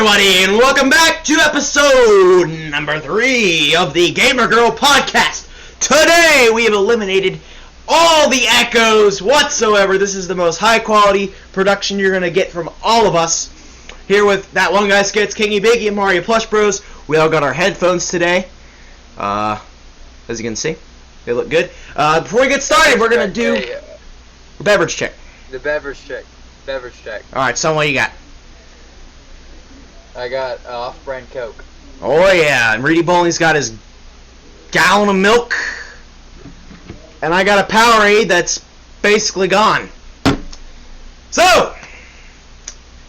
everybody, and welcome back to episode number 3 of the Gamer Girl podcast. Today, we have eliminated all the echoes whatsoever. This is the most high-quality production you're going to get from all of us. Here with that one guy, Skits, Kingy Biggie, and Mario Plush Bros. We all got our headphones today. As you can see, they look good. Before we get started, we're going to do a beverage check. The beverage check. Alright, son, what you got? I got off-brand Coke. Oh yeah, and Reedy Bowling's got his gallon of milk. And I got a Powerade that's basically gone. So,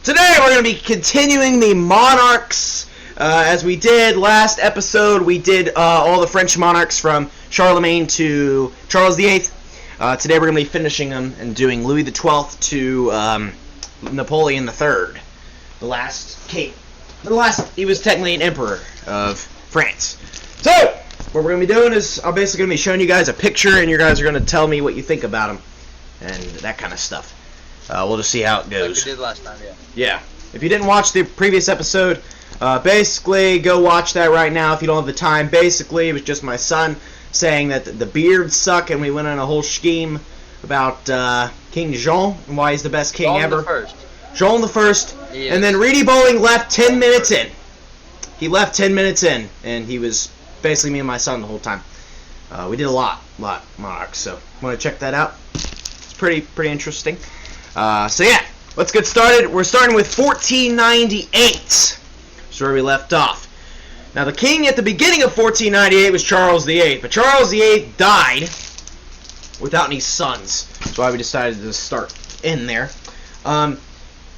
today we're going to be continuing the Monarchs. As we did last episode, we did all the French monarchs from Charlemagne to Charles VIII. Today we're going to be finishing them and doing Louis XII to Napoleon III. The last king. He was technically an emperor of France. So, what we're going to be doing is, I'm basically going to be showing you guys a picture, and you guys are going to tell me what you think about him, and that kind of stuff. We'll just see how it goes. Like we did last time, yeah. Yeah. If you didn't watch the previous episode, basically, go watch that right now if you don't have the time. Basically, it was just my son saying that the beards suck, and we went on a whole scheme about King Jean, and why he's the best king ever. Jean the First, and then Reedy Bowling left 10 minutes in. He left 10 minutes in, and he was basically me and my son the whole time. We did a lot Monarchs, so want to check that out? It's pretty interesting. So yeah, let's get started. We're starting with 1498. That's where we left off. Now the king at the beginning of 1498 was Charles VIII, but Charles VIII died without any sons. That's why we decided to start in there.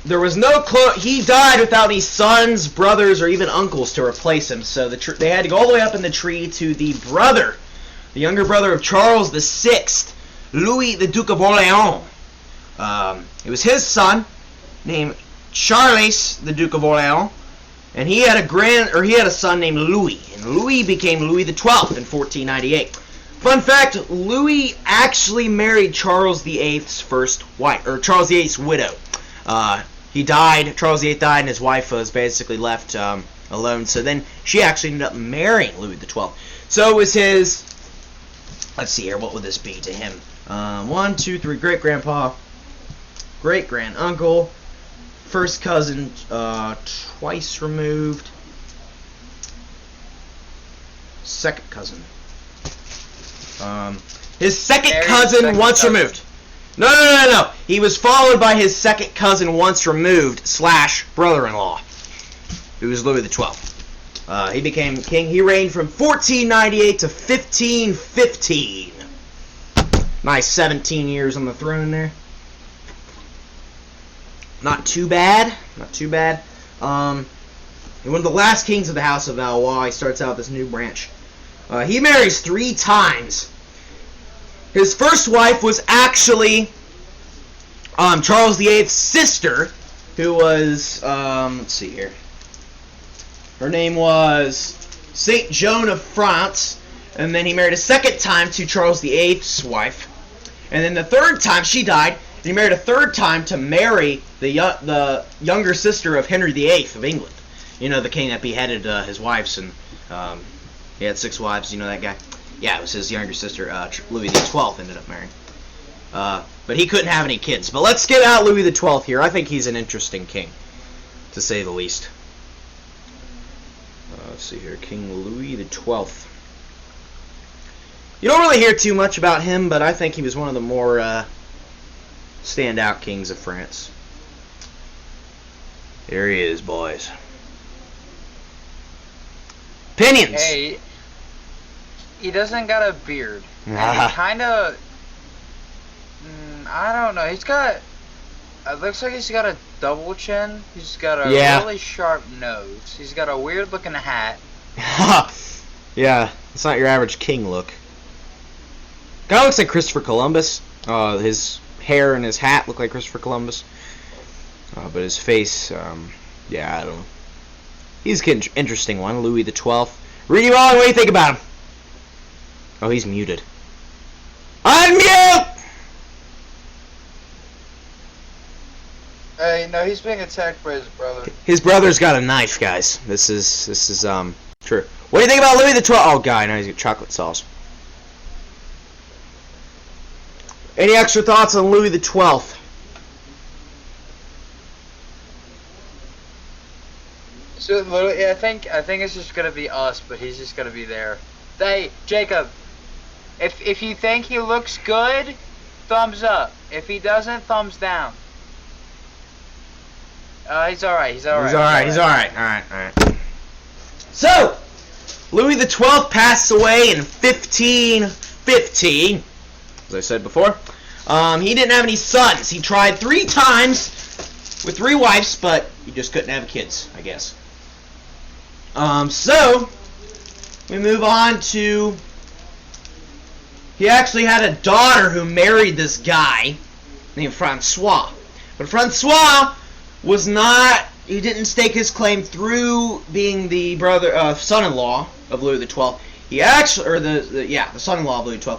There was no he died without any sons, brothers, or even uncles to replace him. So they had to go all the way up in the tree to the younger brother of Charles VI, Louis the Duke of Orleans. It was his son named Charles the Duke of Orleans, and he had a son named Louis, and Louis became Louis XII in 1498. Fun fact: Louis actually married Charles VIII's first wife, or Charles VIII's widow. He died, Charles VIII died, and his wife was basically left alone. So then she actually ended up marrying Louis XII. So it was his, let's see here, what would this be to him? 1, 2, 3, great-grandpa, great-grand-uncle, first cousin twice removed, second cousin. His second cousin once removed. No. He was followed by his second cousin once removed / brother-in-law, who was Louis XII. He became king. He reigned from 1498 to 1515. Nice 17 years on the throne there. Not too bad. One of the last kings of the House of Valois. He starts out this new branch. He marries 3 times. His first wife was actually Charles VIII's sister, who was, let's see here. Her name was Saint Joan of France, and then he married a second time to Charles VIII's wife, and then the third time she died, and he married a third time to Mary, the younger sister of Henry VIII of England. You know, the king that beheaded his wives, and he had 6 wives. You know that guy? Yeah, it was his younger sister, Louis XII, ended up marrying. But he couldn't have any kids. But let's get out Louis XII here. I think he's an interesting king, to say the least. Let's see here, King Louis XII. You don't really hear too much about him, but I think he was one of the more standout kings of France. Here he is, boys. Opinions. Hey, he doesn't got a beard. And he kind of, I don't know. He's got, it looks like he's got a double chin. He's got a really sharp nose. He's got a weird looking hat. Yeah, it's not your average king look. Guy looks like Christopher Columbus. His hair and his hat look like Christopher Columbus. But his face, yeah, I don't know. He's an interesting one, Louis XII. Reedy Bowling, what do you think about him? Oh, he's muted. Unmute! Hey, no, he's being attacked by his brother. His brother's got a knife, guys. This is true. What do you think about Louis XII? Oh, guy, now he's got chocolate sauce. Any extra thoughts on Louis XII? So literally, I think it's just gonna be us, but he's just gonna be there. Hey, Jacob, if you think he looks good, thumbs up. If he doesn't, thumbs down. He's alright. He's alright. Alright. So, Louis XII passed away in 1515, as I said before. He didn't have any sons. He tried 3 times with 3 wives, but he just couldn't have kids, I guess. So, we move on to... He actually had a daughter who married this guy named Francois. But Francois was not... He didn't stake his claim through being the son-in-law of Louis XII. He actually... Or the son-in-law of Louis XII.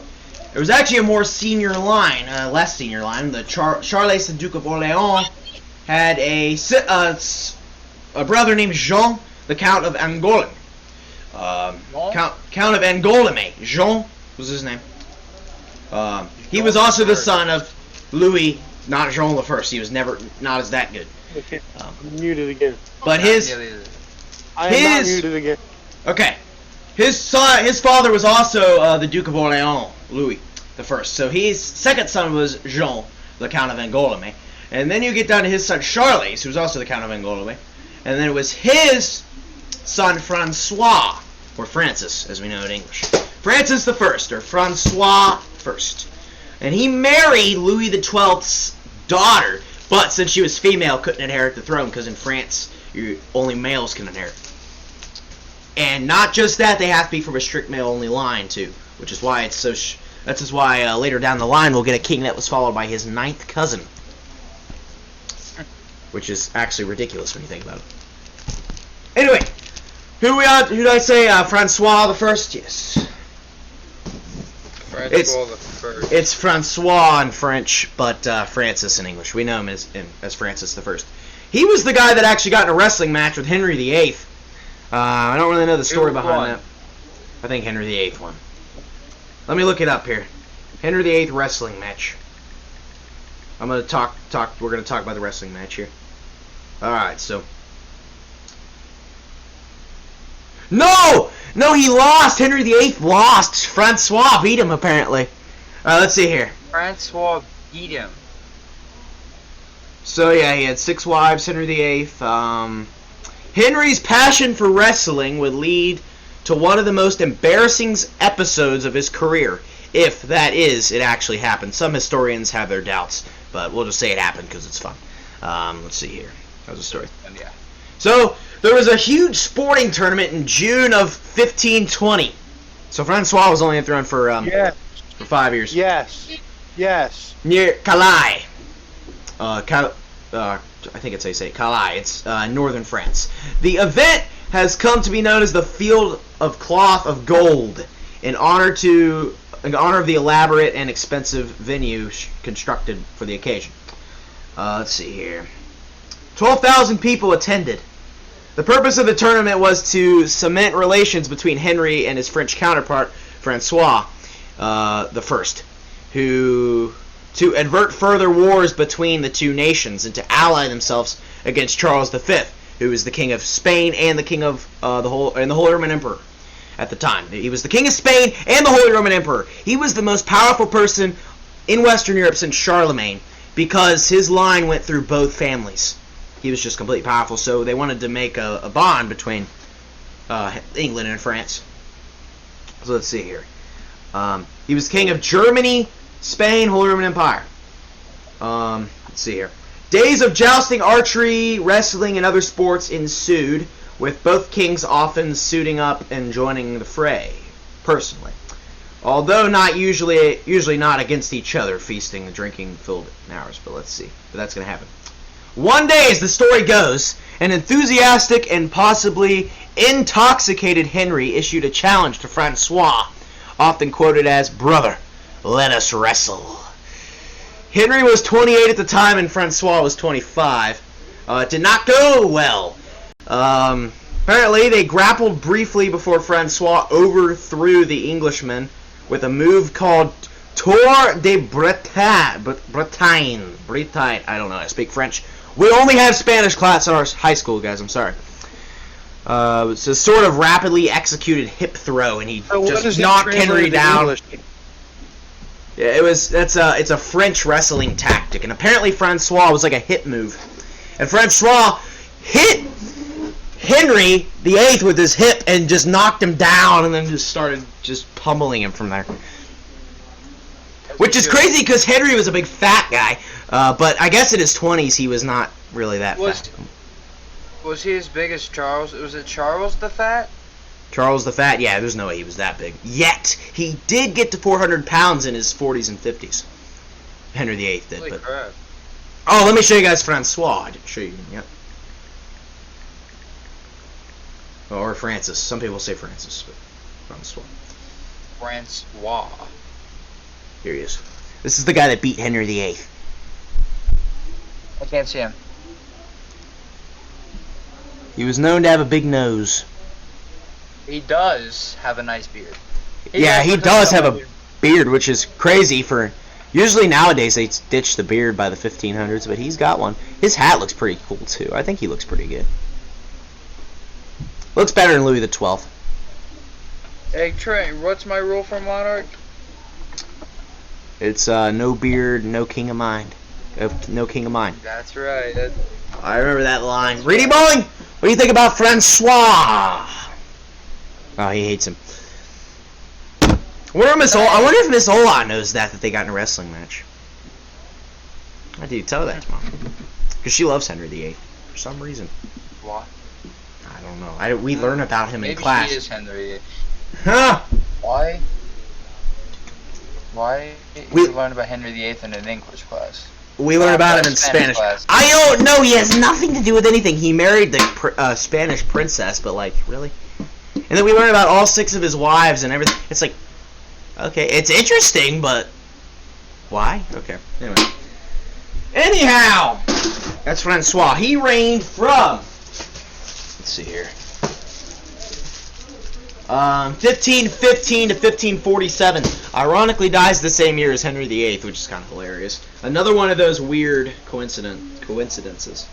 There was actually a more senior line, less senior line. The Charles, the Duke of Orleans, had a brother named Jean, the Count of Angoulême. Count of Angoulême. Jean was his name. He was also the son of Louis, not Jean the First. He was never not as that good. Okay, I'm muted again. But I am not muted again. Okay, his father was also the Duke of Orleans, Louis the First. So his second son was Jean, the Count of Angoulême. And then you get down to his son Charles, who was also the Count of Angoulême. And then it was his son Francois, or Francis, as we know in English. Francis the First, or Francois First. And he married Louis XII's daughter, but since she was female, couldn't inherit the throne, because in France, only males can inherit. And not just that, they have to be from a strict male-only line, too. Which is why it's so... That's just why later down the line, we'll get a king that was followed by his 9th cousin. Which is actually ridiculous when you think about it. Anyway, who did I say? Francois the First? Yes. Francois the First. It's Francois in French, but Francis in English. We know him as Francis the First. He was the guy that actually got in a wrestling match with Henry VIII. I don't really know the story behind that. I think Henry VIII won. Let me look it up here. Henry VIII wrestling match. I'm gonna talk. We're gonna talk about the wrestling match here. All right, so. No, he lost. Henry VIII lost. Francois beat him apparently. All right, let's see here. Francois beat him. So yeah, he had 6 wives. Henry VIII. Henry's passion for wrestling would lead to one of the most embarrassing episodes of his career, if that is, it actually happened. Some historians have their doubts, but we'll just say it happened because it's fun. Let's see here. That was a story. Yeah. So, there was a huge sporting tournament in June of 1520. So Francois was only enthroned for 5 years. Yes. Near Calais. I think it's how you say it, Calais. It's northern France. The event has come to be known as the Field of Cloth of Gold in honor of the elaborate and expensive venue constructed for the occasion. Let's see here. 12,000 people attended. The purpose of the tournament was to cement relations between Henry and his French counterpart, Francois the First, to avert further wars between the two nations and to ally themselves against Charles V, who was the king of Spain and the king of the Holy Roman Emperor at the time. He was the king of Spain and the Holy Roman Emperor. He was the most powerful person in Western Europe since Charlemagne because his line went through both families. He was just completely powerful, so they wanted to make a bond between England and France. So let's see here. He was king of Germany, Spain, Holy Roman Empire. Let's see here. Days of jousting, archery, wrestling, and other sports ensued, with both kings often suiting up and joining the fray, personally. Although not usually not against each other, feasting and drinking filled hours. But let's see. But that's going to happen. One day, as the story goes, an enthusiastic and possibly intoxicated Henry issued a challenge to Francois, often quoted as, "Brother, let us wrestle." Henry was 28 at the time and Francois was 25. It did not go well. Apparently, they grappled briefly before Francois overthrew the Englishmen with a move called Tour de Bretagne. Bretagne. I don't know. I speak French. We only have Spanish class in our high school, guys. I'm sorry. It's a sort of rapidly executed hip throw, and he just knocked Henry down. Yeah, it's a French wrestling tactic, and apparently Francois was like a hip move, and Francois hit Henry VIII with his hip and just knocked him down, and then just started just pummeling him from there. Which is crazy because Henry was a big fat guy, but I guess in his 20s he was not really that fat. Was he as big as Charles? Was it Charles the Fat? Charles the Fat? Yeah, there's no way he was that big. Yet, he did get to 400 pounds in his 40s and 50s. Henry VIII did. Holy crap. Oh, let me show you guys Francois. I didn't show you yet. Or Francis. Some people say Francis, but Francois. Francois. Here he is. This is the guy that beat Henry VIII. I can't see him. He was known to have a big nose. He does have a nice beard. He does have a beard, which is crazy for... Usually nowadays they ditch the beard by the 1500s, but he's got one. His hat looks pretty cool, too. I think he looks pretty good. Looks better than Louis XII. Hey, Trent, what's my rule for Monarch? It's no beard, no king of mind. No king of mine. That's right. I remember that line. Reedy Bowling, what do you think about Francois? Oh, he hates him. I wonder if Miss Ola knows that they got in a wrestling match. Why did you tell that to Mom? Because she loves Henry VIII for some reason. Why? I don't know. We learn about him in class. Maybe she is Henry VIII. Huh? Why? Why did you learn about Henry VIII in an English class? We learn about him in Spanish. Class. I don't know. He has nothing to do with anything. He married the Spanish princess, but like, really? And then we learn about all 6 of his wives and everything. It's like, okay, it's interesting, but why? Okay. Anyway. Anyhow, that's Francois. He reigned from, let's see here, 1515 to 1547. Ironically, dies the same year as Henry VIII, which is kind of hilarious. Another one of those weird coincidences.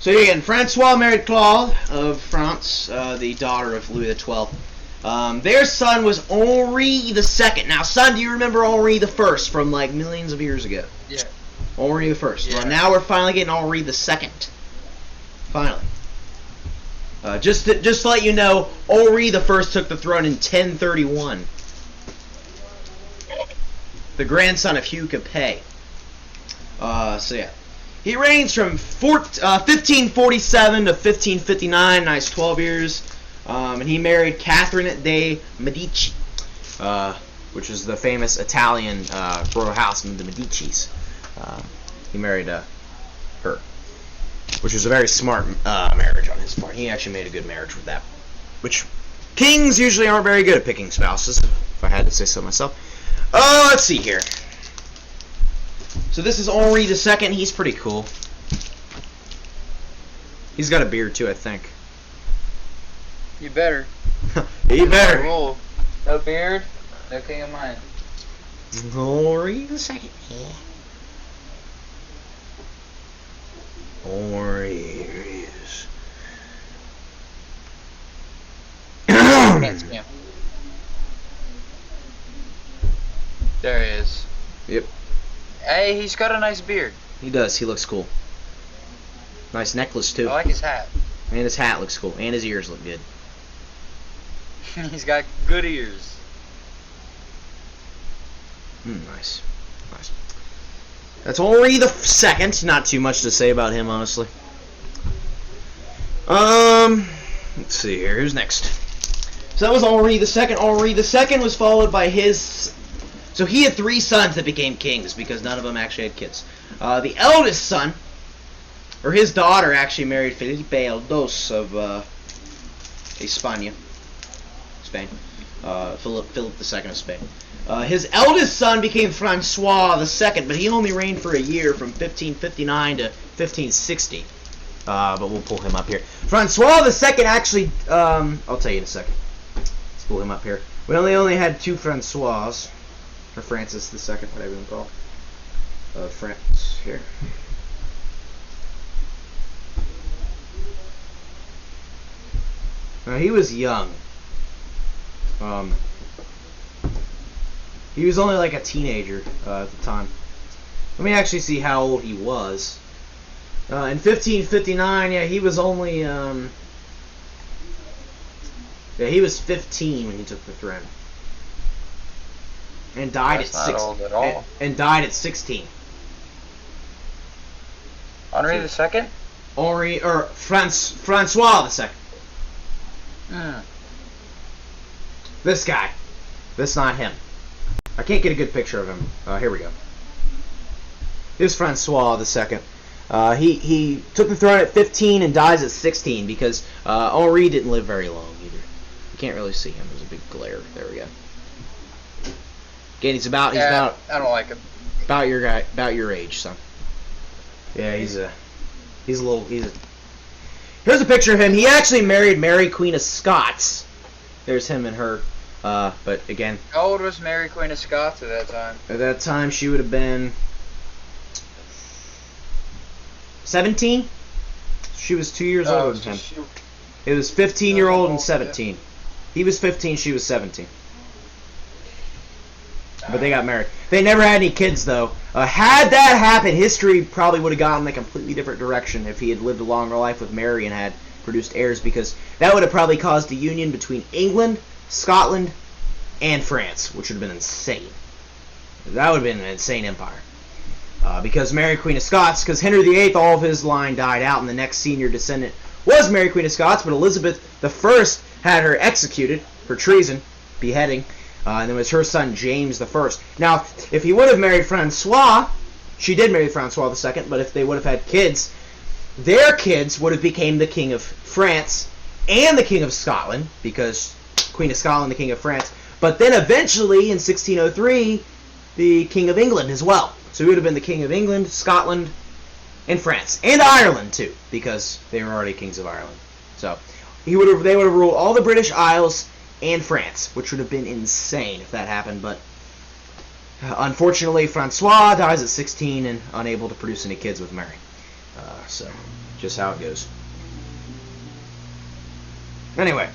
So again, Francois married Claude of France, the daughter of Louis XII. Their son was Henri II. Now, son, do you remember Henri I from like millions of years ago? Yeah. Henri I. Yeah. Well, now we're finally getting Henri II. Finally. Just to let you know, Henri I took the throne in 1031. The grandson of Hugh Capet. So yeah. He reigns from 1547 to 1559, nice 12 years. And he married Catherine de Medici, which is the famous Italian royal house of the Medicis. He married her, which was a very smart marriage on his part. He actually made a good marriage with that. Which kings usually aren't very good at picking spouses, if I had to say so myself. Let's see here. So this is Henri II. He's pretty cool. He's got a beard too, I think. You better. You better. Rule. No beard, no king of mine. Henri II. Henri is. Can't see him. There he is. Yep. Hey, he's got a nice beard. He does. He looks cool. Nice necklace too. I like his hat. And his hat looks cool. And his ears look good. He's got good ears. Nice. Nice. That's Henri II. Not too much to say about him, honestly. Let's see here. Who's next? So that was Henri II. Henri II was followed by his... So he had 3 sons that became kings because none of them actually had kids. The eldest son, or his daughter, actually married Felipe II of España. Spain. Philip II of Spain. His eldest son became Francois II, but he only reigned for a year from 1559 to 1560. But we'll pull him up here. Francois II actually, I'll tell you in a second. Let's pull him up here. We only had 2 Francois, or Francis II, whatever you want to call it. France here. Now, he was young. He was only like a teenager at the time. Let me actually see how old he was. In 1559, yeah, he was only, yeah, he was 15 when he took the throne. And died That's at not old at all. And died at 16. Henri II? Francois II. Mm. This guy. That's not him. I can't get a good picture of him. Here we go. Here's Francois II. He took the throne at 15 and dies at 16 because Henri didn't live very long either. You can't really see him. There's a big glare. There we go. Again, he's about I don't like him. about your age, son. Yeah, he's a Here's a picture of him. He actually married Mary, Queen of Scots. There's him and her. But again, How old was Mary, Queen of Scots at that time? at that time she would have been 17. She was 2 years older than him. It was 15-year-old and 17. He was 15, she was 17. But they got married. They never had any kids, though. Had that happened, history probably would have gone in a completely different direction if he had lived a longer life with Mary and had produced heirs, because that would have probably caused a union between England, Scotland, and France, which would have been insane. That would have been an insane empire. Because Mary, Queen of Scots, because Henry VIII, all of his line died out, and the next senior descendant was Mary, Queen of Scots, but Elizabeth I had her executed for treason, beheading, and it was her son James I. Now, if he would have married Francois, she did marry Francois II, but if they would have had kids, their kids would have became the King of France and the King of Scotland, because Queen of Scotland, the King of France, but then eventually in 1603, the King of England as well. So he would have been the King of England, Scotland, and France, and Ireland too, because they were already kings of Ireland. So they would have ruled all the British Isles and France, which would have been insane if that happened. But unfortunately, Francois dies at 16 and unable to produce any kids with Mary. So just how it goes. Anyway,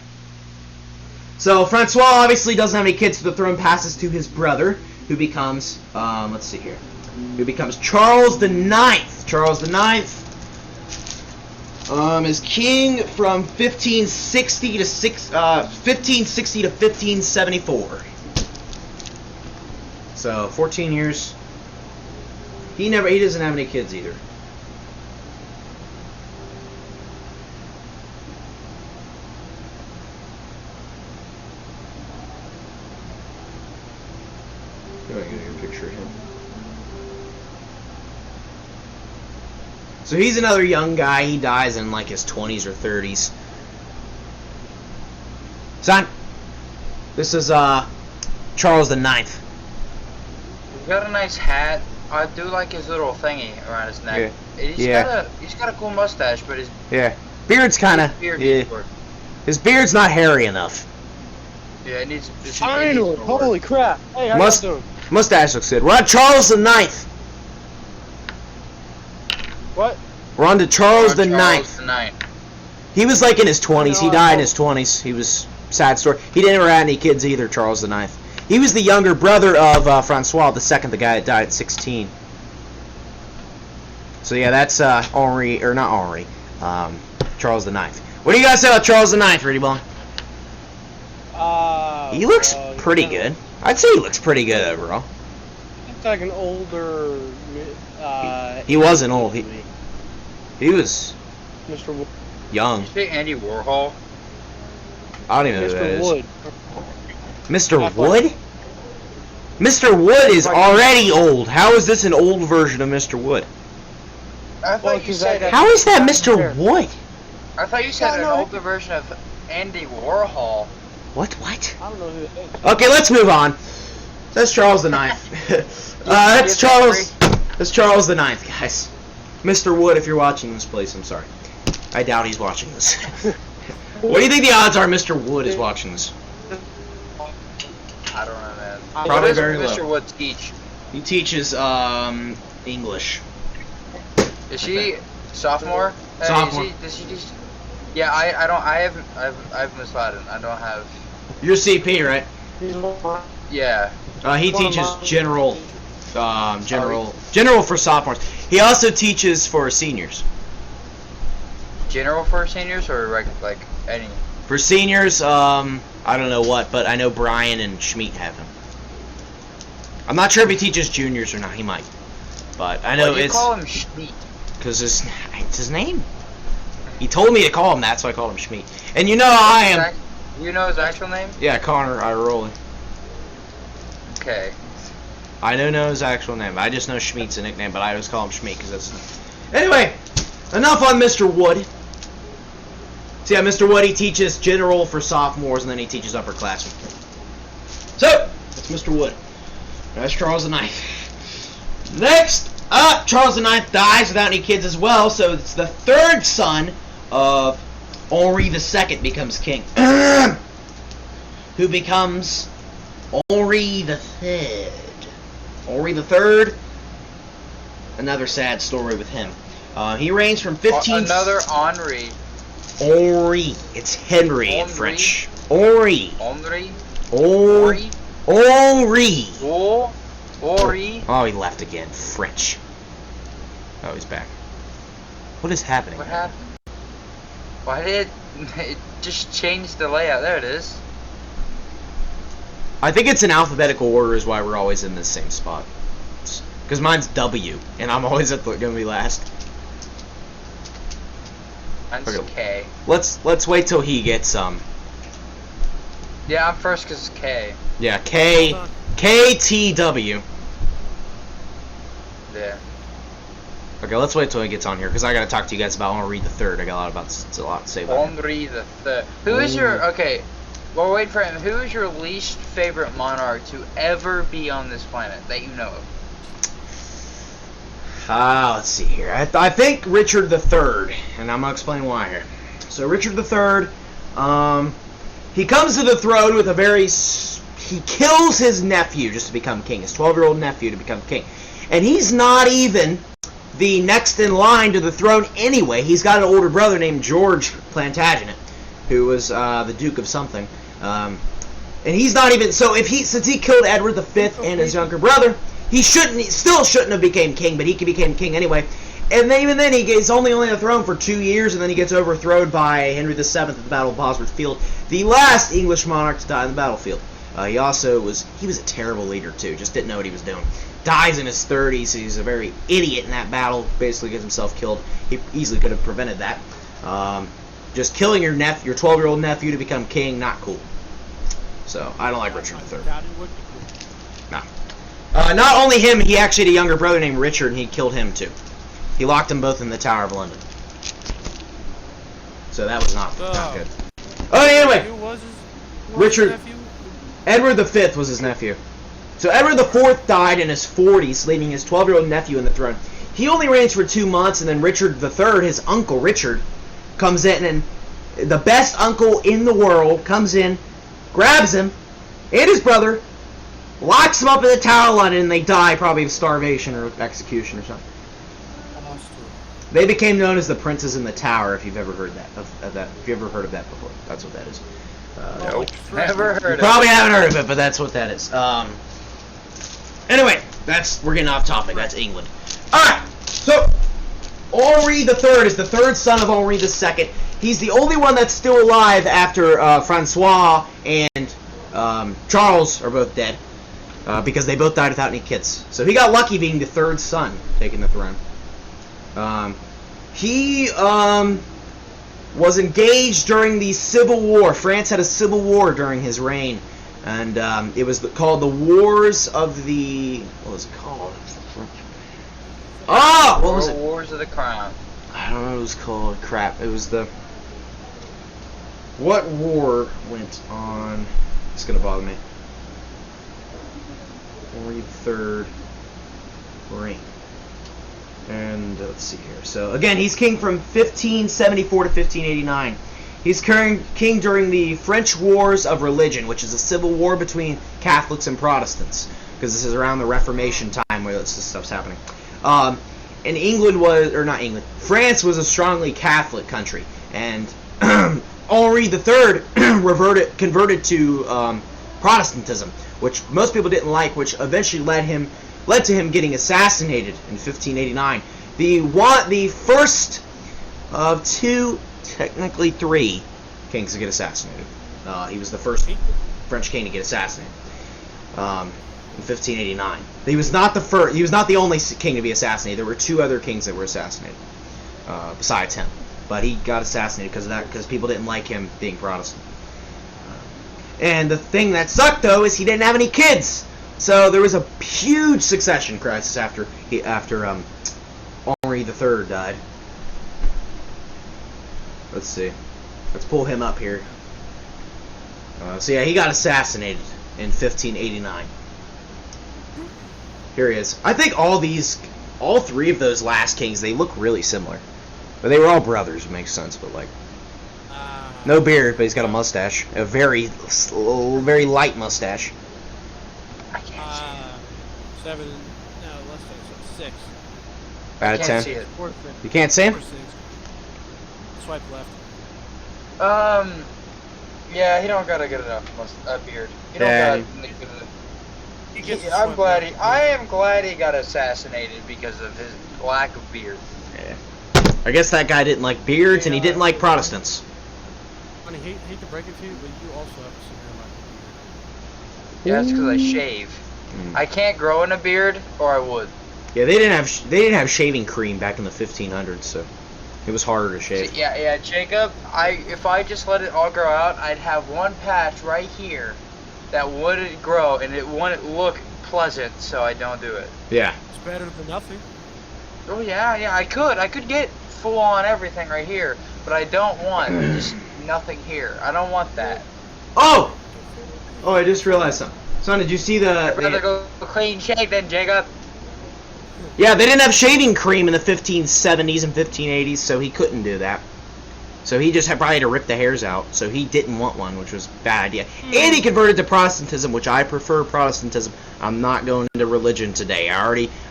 so Francois obviously doesn't have any kids, so the throne passes to his brother, who becomes, let's see here, who becomes Charles IX. Charles IX is king from 1560 to 1574. So 14 years. He doesn't have any kids either. Let me get a picture of him. So he's another young guy. He dies in like his 20s or 30s. Son, this is Charles IX. He's got a nice hat. I do like his little thingy around his neck. Yeah. He's got a cool mustache, but his beard's kind of his beard's not hairy enough. Yeah, it needs. Finally! Holy crap! Hey, how you doing? Mustache looks good. We're on Charles IX. What? We're on to Charles IX. Charles IX. He was like in his 20s. He died in his 20s. He was sad story. He didn't have any kids either. Charles IX. He was the younger brother of Francois II, the guy that died at 16. So yeah, that's Henri, or not Henri, Charles IX. What do you guys say about Charles IX, Rudy Bone? He looks pretty good. I'd say he looks pretty good overall. It's like an older. He wasn't old. He was Mr. Wood. young. Did you say Andy Warhol? I don't even know who that Mr. is. Wood. Mr. Wood? Mr. Wood is already old. How is this an old version of Mr. Wood? I thought you said. How is that Mr. Wood? I thought you said an older version of Andy Warhol. What? I don't know who that is. Okay, let's move on. That's Charles the Ninth. That's Charles the Ninth, guys. Mr. Wood, if you're watching this, please, I'm sorry. I doubt he's watching this. What do you think the odds are Mr. Wood is watching this? I don't know, man. Probably What does very Mr. low. Wood teach? He teaches English. Is she sophomore? Sophomore. Does she just? Yeah, I have Miss Latin. I don't have. You're CP, right? Yeah. He teaches general for sophomores. He also teaches for seniors. General for seniors or like any? For seniors, I don't know what, but I know Brian and Schmeat have him. I'm not sure if he teaches juniors or not. He might, but I know Why do you it's call him Schmeat? because it's his name. He told me to call him that, so I called him Schmeat. And you know how I am. You know his actual name? Yeah, Connor Iroli. Okay. I don't know his actual name. I just know Schmeat's a nickname, but I always call him Schmeat because that's. Anyway, enough on Mr. Wood. So yeah, Mr. Wood, he teaches general for sophomores, and then he teaches upperclassmen. So that's Mr. Wood. That's Charles IX. Next up, Charles IX dies without any kids as well, so it's the third son of Henri II becomes king. Who becomes Henri III. Henri III, another sad story with him. He reigns from 15... Another Henri. Henri. It's Henry in Henri? French. Henri. Henri? Henri. Henri. Henri? Oh, he left again. French. Oh, he's back. What is happening? What happened? Why did it just change the layout? There it is. I think it's in alphabetical order is why we're always in the same spot. Because mine's W, and I'm always going to be last. Mine's Okay. K. Let's wait till he gets Yeah, I'm first because it's K. yeah, KTW. Yeah. Okay, let's wait till he gets on here because I gotta talk to you guys about Henri III. I got a lot to say about him. Henri the Third. Who is your okay? Well, wait for him. Who is your least favorite monarch to ever be on this planet that you know of? Let's see here. I think Richard III, and I'm gonna explain why here. So Richard III, he comes to the throne with a very. He kills his nephew just to become king. His 12-year-old nephew to become king, and he's not even the next in line to the throne anyway. He's got an older brother named George Plantagenet, who was the Duke of something. And he's not even since he killed Edward V and his younger brother, he still shouldn't have became king, but he became king anyway. And then, even then, he's only on the throne for 2 years, and then he gets overthrown by Henry VII at the Battle of Bosworth Field, the last English monarch to die on the battlefield. He was a terrible leader too, just didn't know what he was doing. Dies in his 30s, so he's a very idiot in that battle, basically gets himself killed. He easily could have prevented that. Just killing your 12-year-old nephew to become king, not cool. So, I don't like Richard III. No. Not only him, he actually had a younger brother named Richard, and he killed him too. He locked them both in the Tower of London. So that was not good. Oh, anyway, Richard, Edward V was his nephew. So Edward IV died in his 40s, leaving his 12-year-old nephew on the throne. He only reigns for 2 months, and then Richard III, his uncle Richard, comes in, and the best uncle in the world comes in, grabs him and his brother, locks them up in the Tower of London, and they die probably of starvation or execution or something. They became known as the Princes in the Tower, if you've ever heard that. If you ever heard of that before, that's what that is. Nope. Never heard of it. Probably haven't heard of it, but that's what that is. Anyway, we're getting off topic. That's England. Alright, so Henri III is the third son of Henri II. He's the only one that's still alive after Francois and Charles are both dead, because they both died without any kids. So he got lucky being the third son taking the throne. He was engaged during the Civil War. France had a civil war during his reign, and it was called the Wars of the... What was it called? Oh! What was it? Wars of the Crown. I don't know what it was called. Crap. It was the... What war went on? It's gonna bother me. Henry III reign. And let's see here. So again, he's king from 1574 to 1589. He's king during the French Wars of Religion, which is a civil war between Catholics and Protestants, because this is around the Reformation time where this stuff's happening. And England was, or not England, France was a strongly Catholic country, and Henri III converted to Protestantism, which most people didn't like, which eventually led to him getting assassinated in 1589. The first of two, technically three, kings to get assassinated. He was the first French king to get assassinated in 1589. He was not the first. He was not the only king to be assassinated. There were two other kings that were assassinated besides him, but he got assassinated because of that, because people didn't like him being Protestant. And the thing that sucked, though, is he didn't have any kids. So there was a huge succession crisis after Henri III died. Let's see. Let's pull him up here. So yeah, he got assassinated in 1589. Here he is. I think all three of those last kings, they look really similar. But they were all brothers, it makes sense, but like... No beard, but he's got a mustache. A very light mustache. I can't see it. 7, no, let's say 6. Out of 10. See it. You can't see him? 6. Swipe left. Yeah, he don't got a good enough beard. He don't Yeah. I am glad he got assassinated because of his lack of beard. Yeah. I guess that guy didn't like beards, and he didn't like Protestants. I hate to break it to you, but you also have a severe lack of beard. Yeah, that's because I shave. I can't grow in a beard, or I would. Yeah, they didn't have shaving cream back in the 1500s, so it was harder to shave. Yeah, Jacob. If I just let it all grow out, I'd have one patch right here that wouldn't grow, and it wouldn't look pleasant, so I don't do it. Yeah. It's better than nothing. Oh yeah, I could get full on everything right here, but I don't want just nothing here. I don't want that. Oh, I just realized something. Son, did you see I'd rather go clean shave than Jacob. Yeah, they didn't have shaving cream in the 1570s and 1580s, so he couldn't do that. So he just probably had to rip the hairs out, so he didn't want one, which was a bad idea. And he converted to Protestantism, which I prefer Protestantism. I'm not going into religion today.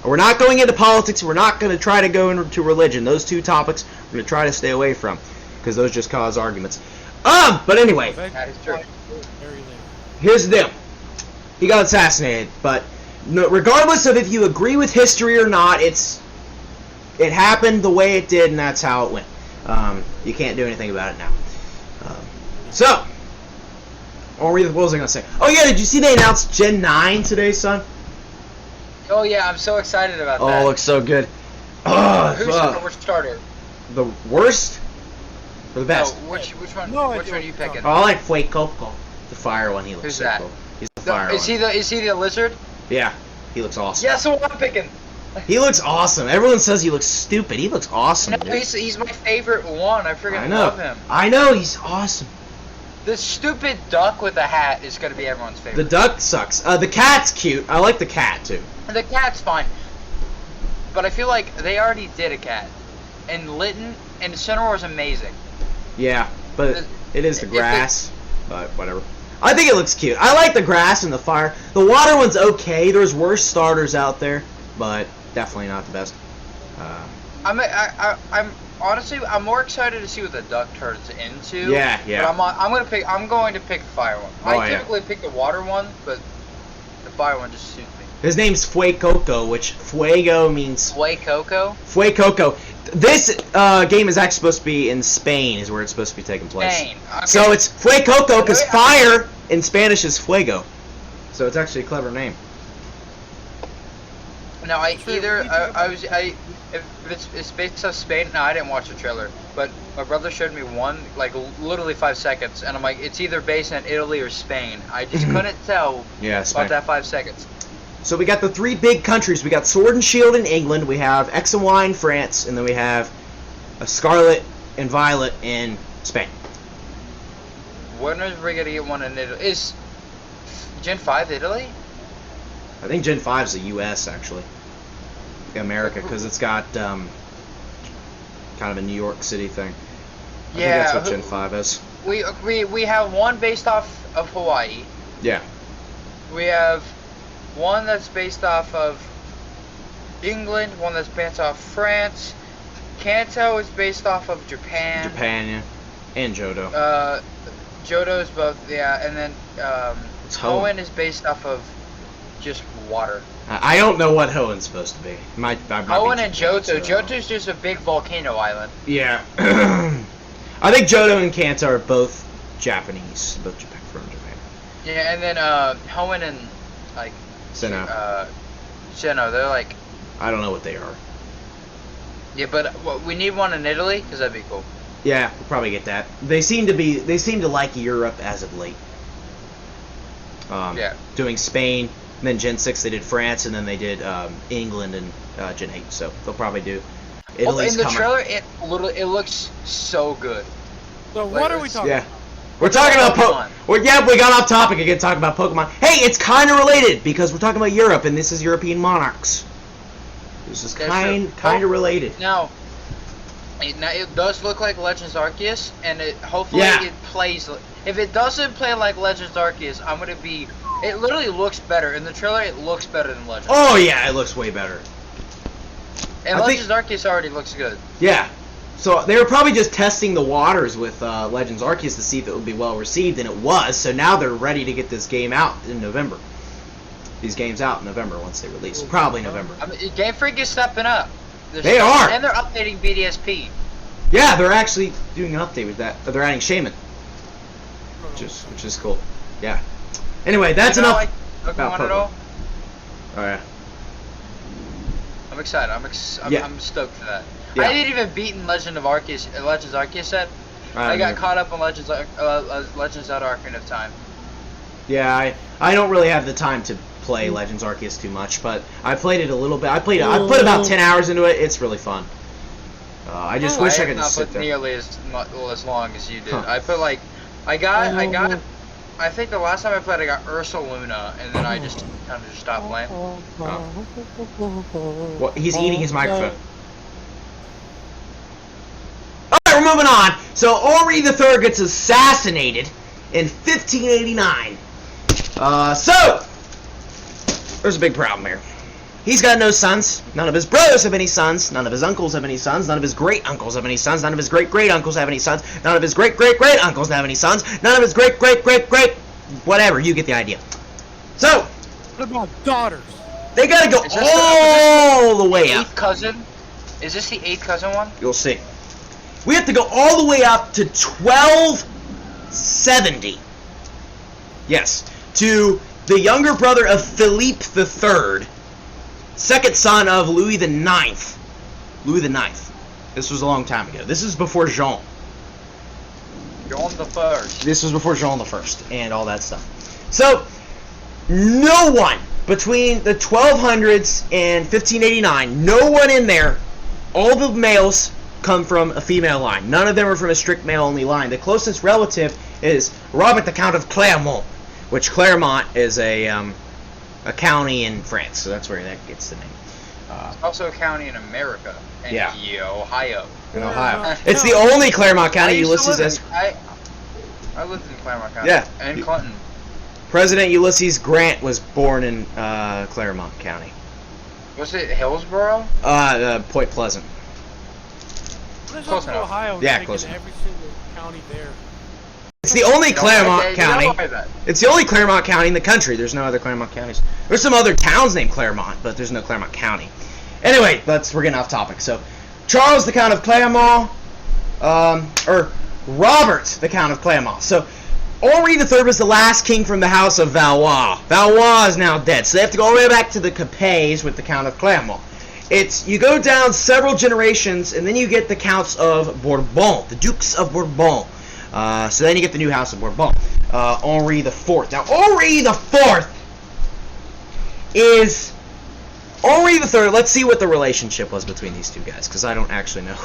We're not going into politics. We're not going to try to go into religion. Those two topics we're going to try to stay away from, because those just cause arguments. But anyway, That is true. here's the deal. He got assassinated, but regardless of if you agree with history or not, it happened the way it did, and that's how it went. You can't do anything about it now. So, what was I going to say? Oh yeah, did you see they announced Gen 9 today, son? Oh yeah, I'm so excited about Oh, that. it looks so good. Who's the worst starter? The worst or the best? No, which one? No which idea one are you what you're picking? Oh, I like Fuecoco, the fire one. He looks Who's so that? cool. He's the fire Is one. he the lizard? Yeah, he looks awesome. Yeah, so what I'm picking. He looks awesome. Everyone says he looks stupid. He looks awesome, No, dude. he's my favorite one. I freaking I know. love him. I know, he's awesome. This stupid duck with a hat is gonna be everyone's The favorite. duck sucks. The cat's cute. I like the cat too. The cat's fine, but I feel like they already did a cat, and Lytton and Cinnamon was amazing. Yeah, but it is the If grass. But whatever. I think it looks cute. I like the grass and the fire. The water one's okay. There's worse starters out there, but definitely not the best. I'm honestly more excited to see what the duck turns into. Yeah. But I'm going to pick the fire one. Oh, I yeah. typically pick the water one, but the fire one just suits me. His name's Fuecoco, which Fuego means Way Coco. Fuecoco. This game is actually supposed to be in Spain, is where it's supposed to be taking place. Spain. Okay. So it's Fuecoco because fire in Spanish is fuego. So it's actually a clever name. No, if it's based off Spain. No, I didn't watch the trailer, but my brother showed me one, like literally 5 seconds, and I'm like, it's either based in Italy or Spain. I just couldn't tell Yeah, Spain. about that 5 seconds. So we got the three big countries. We got Sword and Shield in England. We have X and Y in France, and then we have Scarlet and Violet in Spain. when are we gonna get one in Italy? Is Gen 5 Italy? I think Gen 5 is the U.S. actually, America, because it's got kind of a New York City thing. I think that's what Gen 5 is. We have one based off of Hawaii. Yeah. We have one that's based off of England, one that's based off France. Kanto is based off of Japan. Japan, yeah. And Johto. Johto is both, yeah, and then Hoenn. Hoenn is based off of just water. I don't know what Hoenn's supposed to be. Hoenn and Johto. Johto's just a big volcano island. Yeah. I think Johto and Kanto are both Japanese. Both from Japan. Yeah, and then Hoenn and, like... Sinnoh. Sinnoh, they're like... I don't know what they are. Yeah, but we need one in Italy, because that'd be cool. Yeah, we'll probably get that. They seem to like Europe as of late. Yeah. Doing Spain, and then Gen 6 they did France, and then they did England and Gen 8. So they'll probably do Italy's in the coming. trailer, it looks so good. So what are we talking about? We're talking about Pokemon. we got off topic again talking about Pokemon. Hey, it's kind of related because we're talking about Europe, and this is European Monarchs. This is kind of related. Now it does look like Legends Arceus, and hopefully it plays. If it doesn't play like Legends Arceus, I'm gonna be. It literally looks better in the trailer. It looks better than Legends. Oh yeah, it looks way better. And Legends Arceus already looks good. Yeah. So they were probably just testing the waters with Legends Arceus to see if it would be well received, and it was. So now they're ready to get this game out in November. These games out in November once they release. Probably November. I mean, Game Freak is stepping up. They are. And they're updating BDSP. Yeah, they're actually doing an update with that. They're adding Shaman. Which is cool. Yeah. Anyway, that's enough about Pokemon. Oh yeah. I'm excited. I'm stoked for that. Yeah. I didn't even beat in Legends Arceus yet. I got caught up on Legends out of Ocarina of Time. Yeah, I don't really have the time to play Legends Arceus too much, but I played it a little bit. I put about 10 hours into it. It's really fun. I just wish I could just sit there. Nearly as long as you did. Huh. I put like, I think the last time I played, I got Ursaluna, and then I just kind of just stopped playing. Well, he's eating his microphone. Alright, we're moving on. So, Henri III gets assassinated in 1589. So, there's a big problem here. He's got no sons. None of his brothers have any sons. None of his uncles have any sons. None of his great-uncles have any sons. None of his great-great-uncles have any sons. None of his great-great-great-uncles have any sons. None of his great-great-great-great... Whatever, you get the idea. So... What about daughters? They gotta go all the way up. 8th cousin? Is this the 8th cousin one? You'll see. We have to go all the way up to 1270. Yes. To the younger brother of Philippe III. Second son of Louis IX. Louis IX. This was a long time ago. This is before Jean. Jean the First. This was before Jean the First and all that stuff. So, no one between the 1200s and 1589, no one in there, all the males come from a female line. None of them are from a strict male-only line. The closest relative is Robert the Count of Clermont, which Clermont is a county in France, so that's where that gets the name. It's also a county in America, and Ohio. In Ohio. It's the only Clermont County Ulysses has. I lived in Clermont County. Yeah. And Clinton. President Ulysses Grant was born in Clermont County. Was it Hillsborough? Point Pleasant. Close enough. Ohio, yeah, close enough. Every single county there. It's the only Clermont County. It's the only Clermont County in the country. There's no other Clermont counties. There's some other towns named Clermont, but there's no Clermont County. Anyway, we're getting off topic. So, Charles the Count of Clermont, or Robert the Count of Clermont. So, Henri III was the last king from the house of Valois. Valois is now dead, so they have to go all the way back to the Capets with the Count of Clermont. You go down several generations, and then you get the Counts of Bourbon, the Dukes of Bourbon. So then you get the new House of Bourbon, Henri IV. Now, Henri IV is... Henri III, let's see what the relationship was between these two guys, because I don't actually know.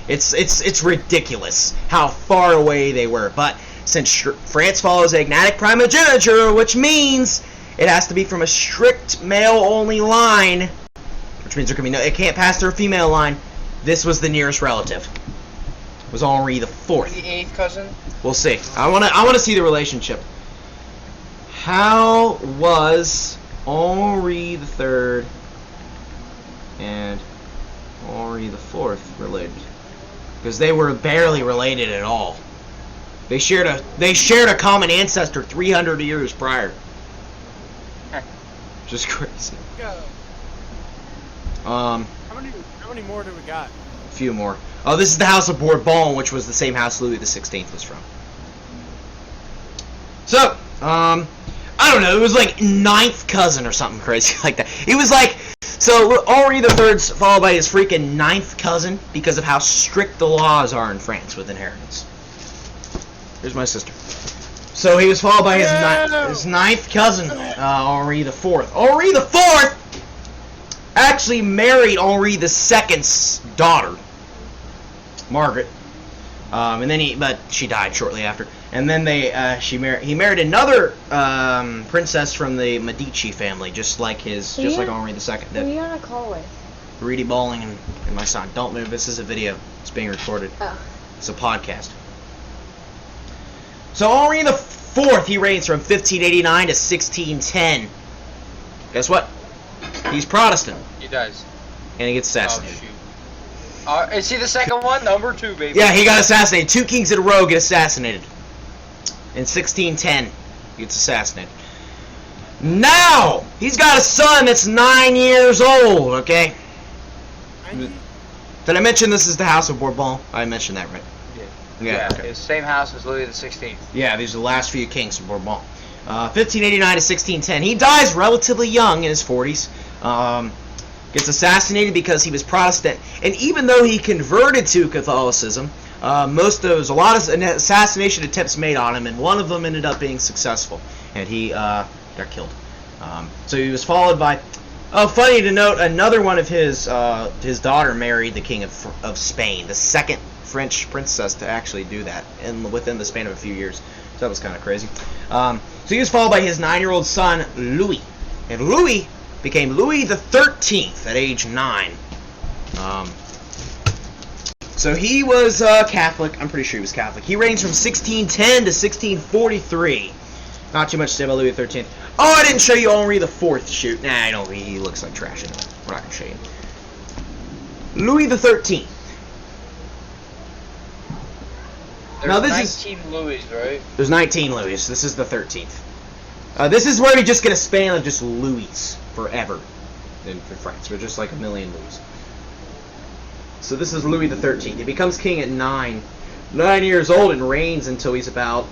It's ridiculous how far away they were. But since France follows agnatic primogeniture, which means it has to be from a strict male-only line, which means there can be it can't pass through a female line. This was the nearest relative. It was Henri the Fourth. The 8th cousin? We'll see. I wanna see the relationship. How was Henri the Third and Henri the Fourth related? Because they were barely related at all. They shared a common ancestor 300 years prior. Just crazy. Go. How How many more do we got? A few more. Oh, this is the House of Bourbon, which was the same house Louis XVI was from. So, I don't know. It was like 9th cousin or something crazy like that. It was like, so Henri III's followed by his freaking 9th cousin because of how strict the laws are in France with inheritance. Here's my sister. So he was followed by his 9th cousin, Henri IV. Henri IV actually married Henri II's daughter, Margaret, and then but she died shortly after. And then he married another princess from the Medici family, just like Henri II Who are did. you on a call with? Reedy Balling and my son. Don't move. This is a video. It's being recorded. Oh. It's a podcast. So Henri IV, he reigns from 1589 to 1610. Guess what? He's Protestant, He does. and he gets Oh, assassinated. shoot. Is he the second one? Number 2, baby. Yeah, he got assassinated. 2 kings in a row get assassinated. In 1610, he gets assassinated. Now, he's got a son that's 9 years old, okay? Did I mention this is the House of Bourbon? I mentioned that, right? Yeah, okay. it's same house as Louis XVI. Yeah, these are the last few kings of Bourbon. 1589 to 1610. He dies relatively young in his 40s. Gets assassinated because he was Protestant. And even though he converted to Catholicism, a lot of assassination attempts made on him, and one of them ended up being successful. And he got killed. So he was followed by... Oh, funny to note, another one of his daughter married the King of Spain, the second French princess to actually do that within the span of a few years. So that was kind of crazy. So he was followed by his 9-year-old son, Louis. And Louis became Louis XIII at age 9. So he was Catholic. I'm pretty sure he was Catholic. He reigns from 1610 to 1643. Not too much to say about Louis XIII. Oh, I didn't show you Henri IV. Shoot. Nah, I don't. He looks like trash anyway. We're not going to show you. Louis XIII. There's this 19 Louis, right? There's 19 Louis. This is the 13th. This is where we just get a span of just Louis forever in France. We're just like a million Louis. So this is Louis XIII. He becomes king at 9 years old and reigns until he's about...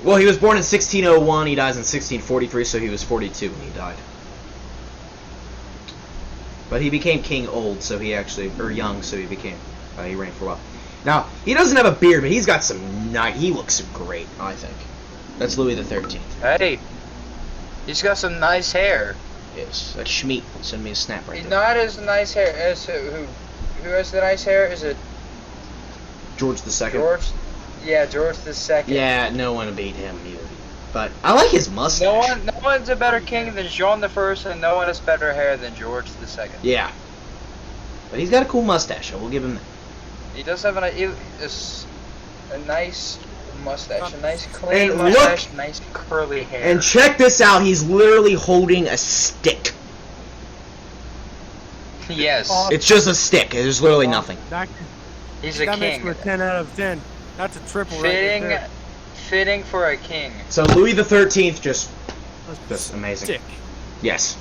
Well, he was born in 1601. He dies in 1643, so he was 42 when he died. But he became king old, so he actually... Or young, so he became... he reigned for a while. Now, he doesn't have a beard, but he's got some... He looks great, I think. That's Louis XIII. Hey, he's got some nice hair. Yes, that's Schmeat. Send me a snap right He's there. not as nice hair as who has the nice hair? Is it George II. George? Yeah, George II. Yeah, no one beat him either. But I like his mustache. No one's a better king than Jean I, and no one has better hair than George II. Yeah. But he's got a cool mustache. I will give him that. He does have a nice mustache, a nice clean And mustache, look- nice curly hair. And check this out. He's literally holding a stick. Yes, It's just a stick. There's literally nothing. he's a That makes king. him a 10 out of 10. That's a triple right there. Fitting for a king. So Louis XIII just amazing. Stick. Yes.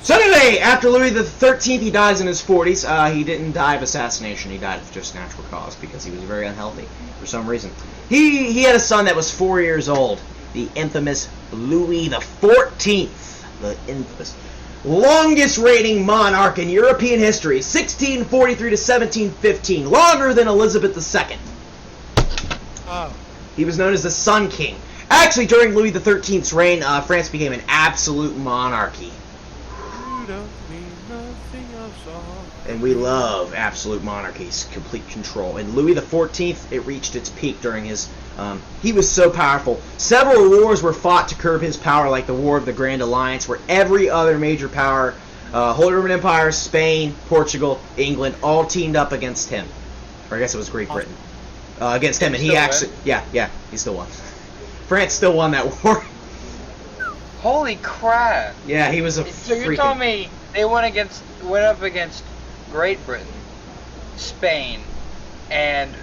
So anyway, after Louis XIII, he dies in his 40s. He didn't die of assassination. He died of just natural cause because he was very unhealthy for some reason. He had a son that was 4 years old, the infamous Louis XIV, the infamous longest reigning monarch in European history, 1643 to 1715, longer than Elizabeth II. Oh. He was known as the Sun King. Actually, during Louis XIII's reign, France became an absolute monarchy. You don't mean nothing else all. And we love absolute monarchies, complete control. And Louis XIV, it reached its peak during his... he was so powerful. Several wars were fought to curb his power, like the War of the Grand Alliance, where every other major power, Holy Roman Empire, Spain, Portugal, England, all teamed up against him. Or I guess it was Great Britain. Against him, and he actually... Yeah, he still won. France still won that war. Holy crap! Yeah, he was a So you're telling me they went up against Great Britain, Spain, and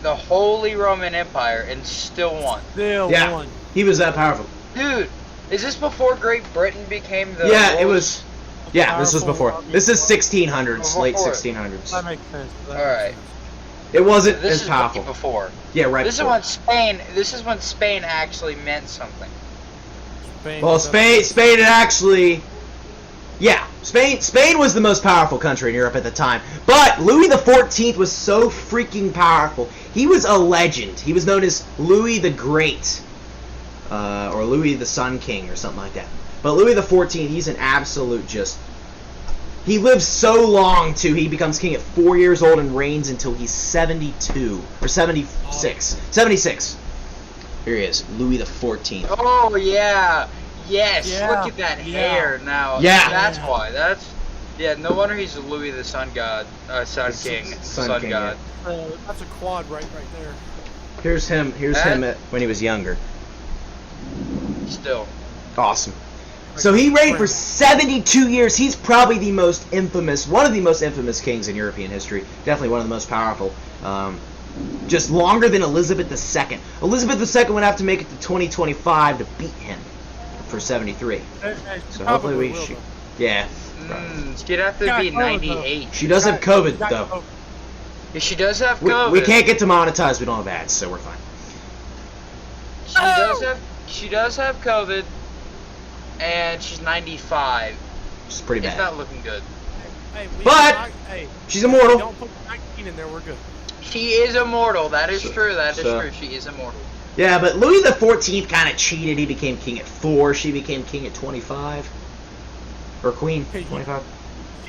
the Holy Roman Empire and still won? Still won. He was that powerful. Dude, is this before Great Britain became the... Yeah, it was... Yeah, this was before. This is 1600s, Before. late 1600s. That makes sense. Alright. It wasn't This as is powerful. way before. Yeah, right This before. is when Spain actually meant something. Well, Spain had actually... Yeah, Spain was the most powerful country in Europe at the time. But Louis XIV was so freaking powerful. He was a legend. He was known as Louis the Great. Or Louis the Sun King or something like that. But Louis XIV, he's an absolute just... He lives so long, too. He becomes king at 4 years old and reigns until he's 72. Or 76. 76. Here he is, Louis XIV. Oh, yeah. Yes, Yeah. look at that hair now. Yeah. That's why. Yeah, no wonder he's Louis the Sun God. Sun King. Sun King, God. That's a quad right there. Here's him when he was younger. Still. Awesome. So he reigned for 72 years. He's probably the most infamous, one of the most infamous kings in European history. Definitely one of the most powerful. Just longer than Elizabeth II. Elizabeth II would have to make it to 2025 to beat him for 73. So hopefully we should. Yeah. She'd have to be 98. She does have COVID though. Yeah, she does have COVID. We can't get demonetized. We don't have ads, so we're fine. She does have COVID, and she's 95. Which is pretty It's bad. not looking good. But she's immortal. Don't put 19 in there. We're good. She is immortal. That is true. That is true. She is immortal. Yeah, but Louis XIV kind of cheated. He became king at 4. She became king at 25. Or queen, 25.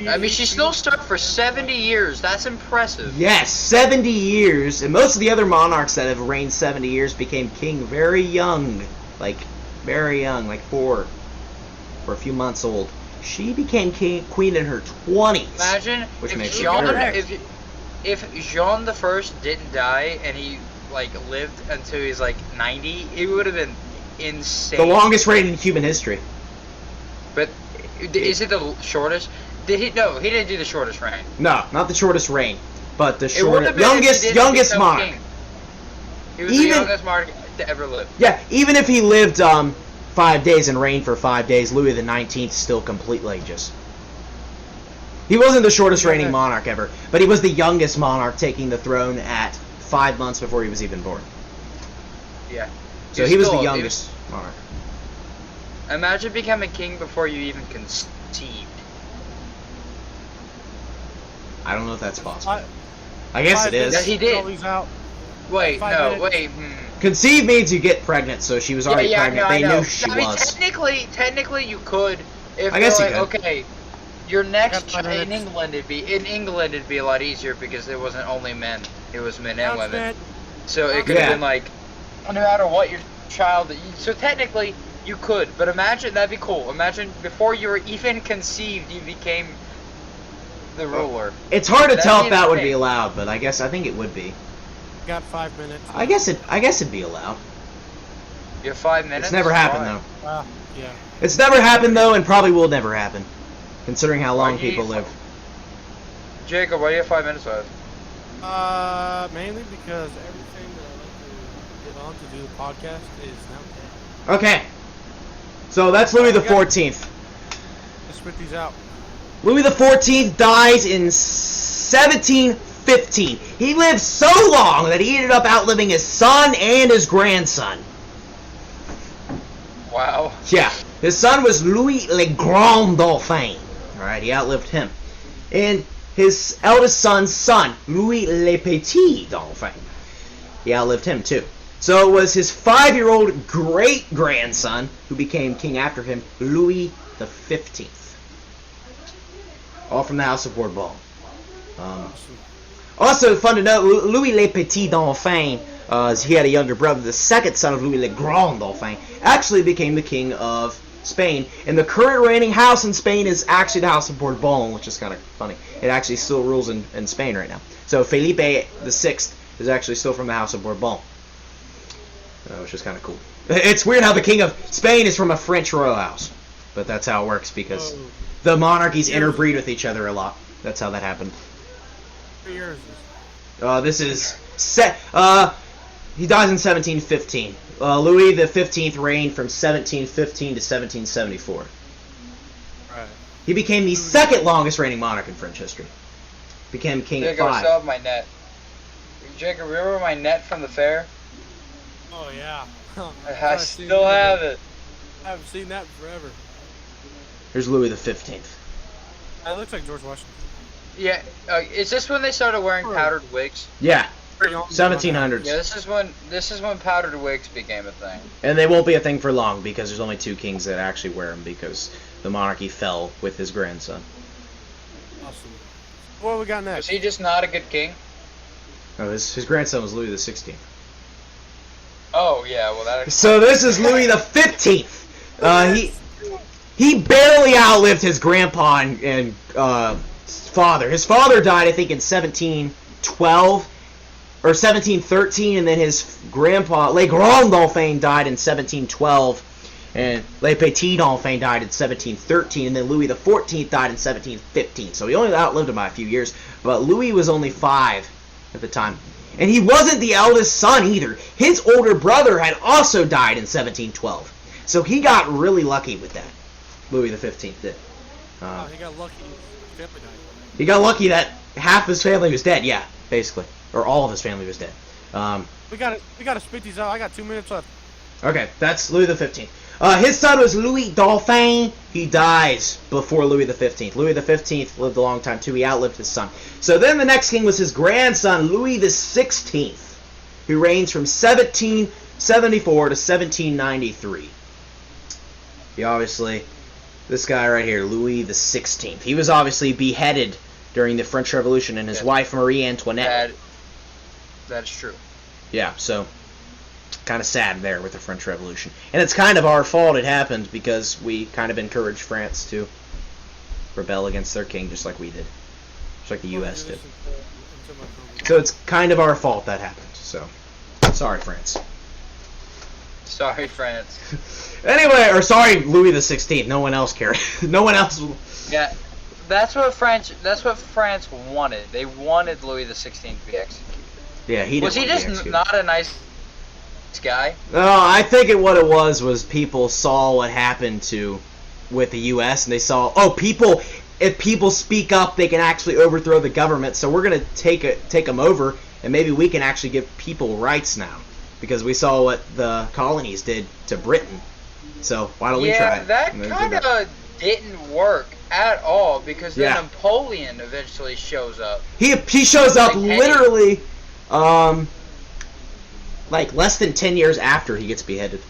I mean, she still stuck for 70 years. That's impressive. Yes, 70 years. And most of the other monarchs that have reigned 70 years became king very young. Like, very young, like 4 or a few months old. She became queen in her 20s. Imagine which if makes Jean, her if Jean the First didn't die and he like lived until he's like 90, it would have been insane. the longest reign in human history. But is it the shortest? Did he? No, he didn't do the shortest reign. No, not the shortest reign, but the It would have been if he didn't youngest become monarch. king. He was the youngest monarch to ever live. Yeah, even if he lived 5 days and reigned for 5 days, Louis XIX still completely just... He wasn't the shortest reigning monarch ever, but he was the youngest monarch taking the throne at 5 months before he was even born. Yeah. So he was the youngest monarch. Imagine becoming king before you even conceived. I don't know if that's possible. I guess it is. Yeah, he did. Wait, Five no, minutes. wait. Conceive means you get pregnant, so she was already pregnant. I They know. knew she I mean, was. technically you could. If I guess they're you like, could. okay, your next Got 5 in minutes. England it'd be a lot easier because it wasn't only men, it was men and women. Announcement. So it could have Yeah. been like, no matter what your child. So technically you could, but imagine that'd be cool. Imagine before you were even conceived, you became the ruler. It's hard to That'd tell be if that would be insane. allowed, but I think it would be. Got 5 minutes. I guess it'd be allowed. You have 5 minutes. It's never happened Fine. though. Yeah. It's never happened though, and probably will never happen, considering how long Why do you people need live. Jacob, why do you have 5 minutes left? Mainly because everything that I like to get on to do the podcast is now dead. Okay, so that's Louis Okay. XIV. Let's spit these out. Louis XIV dies in 1715. He lived so long that he ended up outliving his son and his grandson. Wow. Yeah, his son was Louis le Grand Dauphin. Alright, he outlived him. And his eldest son's son, Louis le Petit Dauphin. He outlived him too. So it was his 5-year-old great-grandson who became king after him, Louis XV. all from the House of Bourbon. Also, fun to note, Louis Le Petit Dauphin, he had a younger brother, the second son of Louis Le Grand Dauphin, actually became the king of Spain. And the current reigning house in Spain is actually the House of Bourbon, which is kind of funny. It actually still rules in Spain right now. So Felipe VI is actually still from the House of Bourbon, which is kind of cool. It's weird how the king of Spain is from a French royal house, but that's how it works because the monarchies interbreed with each other a lot. That's how that happened. What year is This is set. He dies in 1715. Louis XV reigned from 1715 to 1774. Right. He became the second longest reigning monarch in French history. Became king at Jacob, I 5. still have my net. Jacob, remember my net from the fair? Oh yeah. I still have it. I haven't seen that in forever. Here's Louis XV. It looks like George Washington. Yeah, is this when they started wearing powdered wigs? Yeah, 1700s. Yeah, this is when powdered wigs became a thing. And they won't be a thing for long because there's only 2 kings that actually wear them because the monarchy fell with his grandson. Awesome. What we got Was next? he just not a good king? No, his grandson was Louis XVI. Oh yeah, well that. So this is Louis XV. He barely outlived his grandpa and father. His father died, I think, in 1712 or 1713, and then his grandpa, Le Grand Dauphin, died in 1712, and Le Petit Dauphin died in 1713, and then Louis XIV died in 1715. So he only outlived him by a few years, but Louis was only 5 at the time. And he wasn't the eldest son either. His older brother had also died in 1712. So he got really lucky with that. Louis XV did. He got lucky. His family died. He got lucky that half his family was dead, yeah, basically. Or all of his family was dead. We gotta spit these out. I got 2 minutes left. Okay, that's Louis XV. His son was Louis Dauphin. He dies before Louis XV. Louis XV lived a long time too. He outlived his son. So then the next king was his grandson, Louis XVI, who reigns from 1774 to 1793. He obviously, this guy right here, Louis XVI. He was obviously beheaded during the French Revolution, and his wife Marie Antoinette. That's true. Yeah, so kind of sad there with the French Revolution. And it's kind of our fault it happened because we kind of encouraged France to rebel against their king just like we did. Just like the U.S. did. So it's kind of our fault that happened. So, sorry, France. Sorry, France. Anyway, or sorry, Louis XVI. No one else cared. No one else. Yeah, that's what France wanted. They wanted Louis XVI to be executed. Yeah, he didn't. Was he just not a nice guy? No, I think what it was people saw what happened with the U.S. and they saw, if people speak up, they can actually overthrow the government. So we're gonna take them over, and maybe we can actually give people rights now, because we saw what the colonies did to Britain. So why don't we try it? Yeah, that kind of didn't work at all, because then Napoleon eventually shows up. He shows up literally, like less than 10 years after he gets beheaded.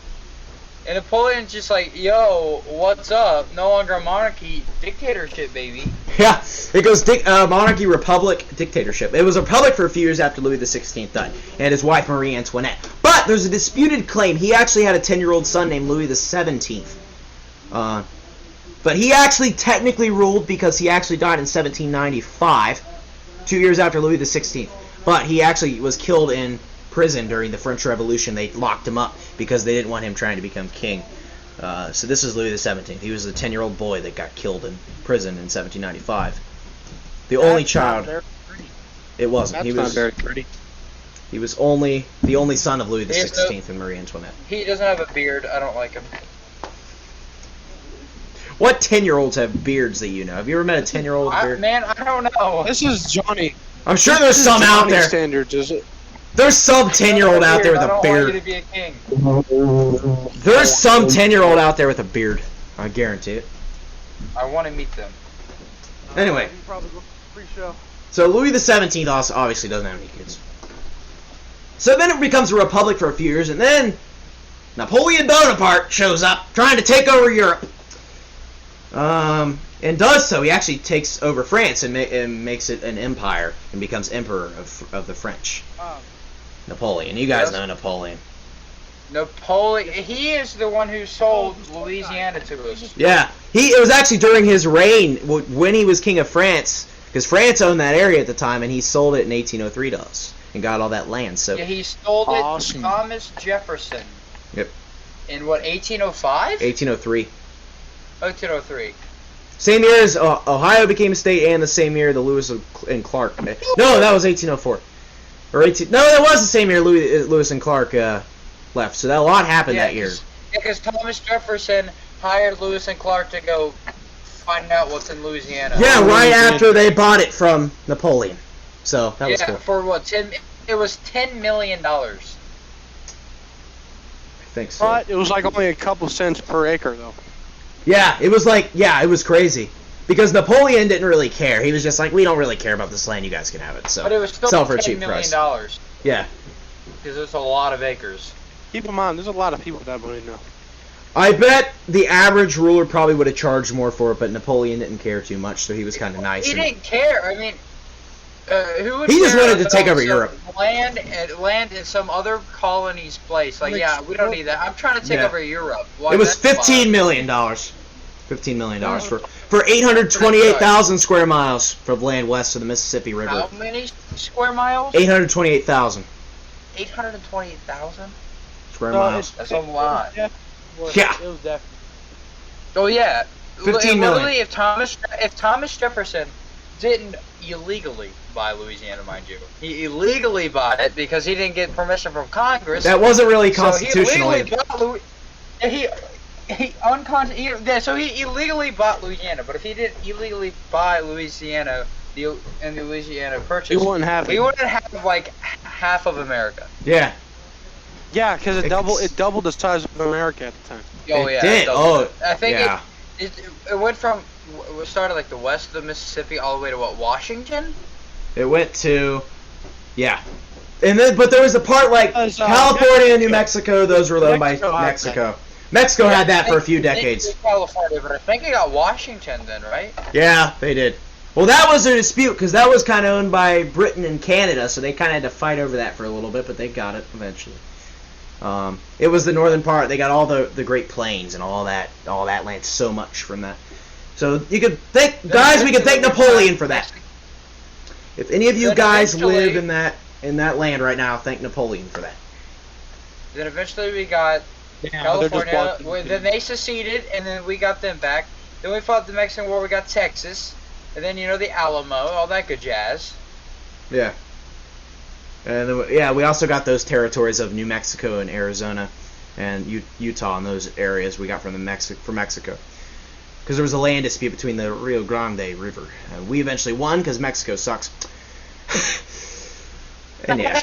And Napoleon's just like, yo, what's up? No longer a monarchy, dictatorship, baby. Yeah, it goes monarchy, republic, dictatorship. It was a republic for a few years after Louis XVI died, and his wife Marie Antoinette. But there's a disputed claim. He actually had a 10-year-old son named Louis XVII. But he actually technically ruled because he actually died in 1795, 2 years after Louis XVI. But he actually was killed in prison during the French Revolution. They locked him up because they didn't want him trying to become king. So this is Louis XVII. He was a 10-year-old boy that got killed in prison in 1795. The only child. It wasn't. That's not very pretty. He was the only son of Louis XVI and Marie Antoinette. He doesn't have a beard. I don't like him. What 10-year-olds have beards that you know? Have you ever met a 10-year-old with a beard? Man, I don't know. This is Johnny. I'm sure there's some out there. Standards, is it? There's some 10-year-old out there with a I beard. don't want you to be a king. There's some 10-year-old out there with a beard. I guarantee it. I want to meet them. Anyway. So Louis XVII obviously doesn't have any kids. So then it becomes a republic for a few years, and then Napoleon Bonaparte shows up, trying to take over Europe. and does so. He actually takes over France and makes it an empire and becomes emperor of the French. Napoleon. You guys know Napoleon. Napoleon. He is the one who sold Louisiana to us. Yeah, it was actually during his reign when he was king of France, because France owned that area at the time, and he sold it in 1803 to us and got all that land. So yeah, he sold it Awesome. to Thomas Jefferson. Yep. In what, 1805? 1803. 1803. Same year as Ohio became a state, and the same year the Lewis and Clark. No, that was 1804. Or 18. No, that was the same year Lewis and Clark left. So that a lot happened that year. Because Thomas Jefferson hired Lewis and Clark to go find out what's in Louisiana. Yeah, right after they bought it from Napoleon. So that was cool. For what? It was $10 million. I think so. But it was like only a couple cents per acre, though. Yeah, it was it was crazy. Because Napoleon didn't really care. He was just like, we don't really care about this land, you guys can have it. So But it was still sell for a $10 cheap million. price. Yeah. Because it's a lot of acres. Keep in mind, there's a lot of people that money now. I bet the average ruler probably would have charged more for it, but Napoleon didn't care too much, so he was kind of nice. He didn't care. I mean, who would He just care wanted to about take over some Europe. Land in some other colony's place. Like, yeah, we don't need that. I'm trying to take over Europe. Why It was that's $15 million. $15 million for 828,000 square miles of land west of the Mississippi River. How many square miles? 828,000 828,000? square miles. That's a lot. Yeah. It was definitely. Oh yeah. 15 million. Literally, if Thomas Jefferson didn't illegally buy Louisiana, mind you, he illegally bought it because he didn't get permission from Congress. That wasn't really So constitutional. So he illegally bought Louisiana, but if he didn't illegally buy Louisiana, the Louisiana Purchase, He wouldn't have it. we wouldn't have like half of America. Yeah. Yeah, because it doubled the size of America at the time. Oh It yeah. did. it doubled Oh, it. I think yeah. it went from it started like the west of the Mississippi all the way to what, Washington? It went to, yeah. And then, but there was a part like Because, California and New Mexico, those were owned by Mexico had Mexico. Mexico had that for a few decades. They did California, but I think it got Washington then, right? Yeah, they did. Well, that was a dispute because that was kind of owned by Britain and Canada, so they kind of had to fight over that for a little bit, but they got it eventually. It was the northern part. They got all the Great Plains and all that land. So much from that. So you could thank guys. We could thank Napoleon for that. If any of you Then guys live eventually- in that land right now, thank Napoleon for that. Then eventually we got California. Then they seceded, and then we got them back. Then we fought the Mexican War. We got Texas, and then the Alamo, all that good jazz. Yeah. And then, we also got those territories of New Mexico and Arizona and Utah and those areas we got from Mexico. Because there was a land dispute between the Rio Grande River. We eventually won because Mexico sucks. And yeah,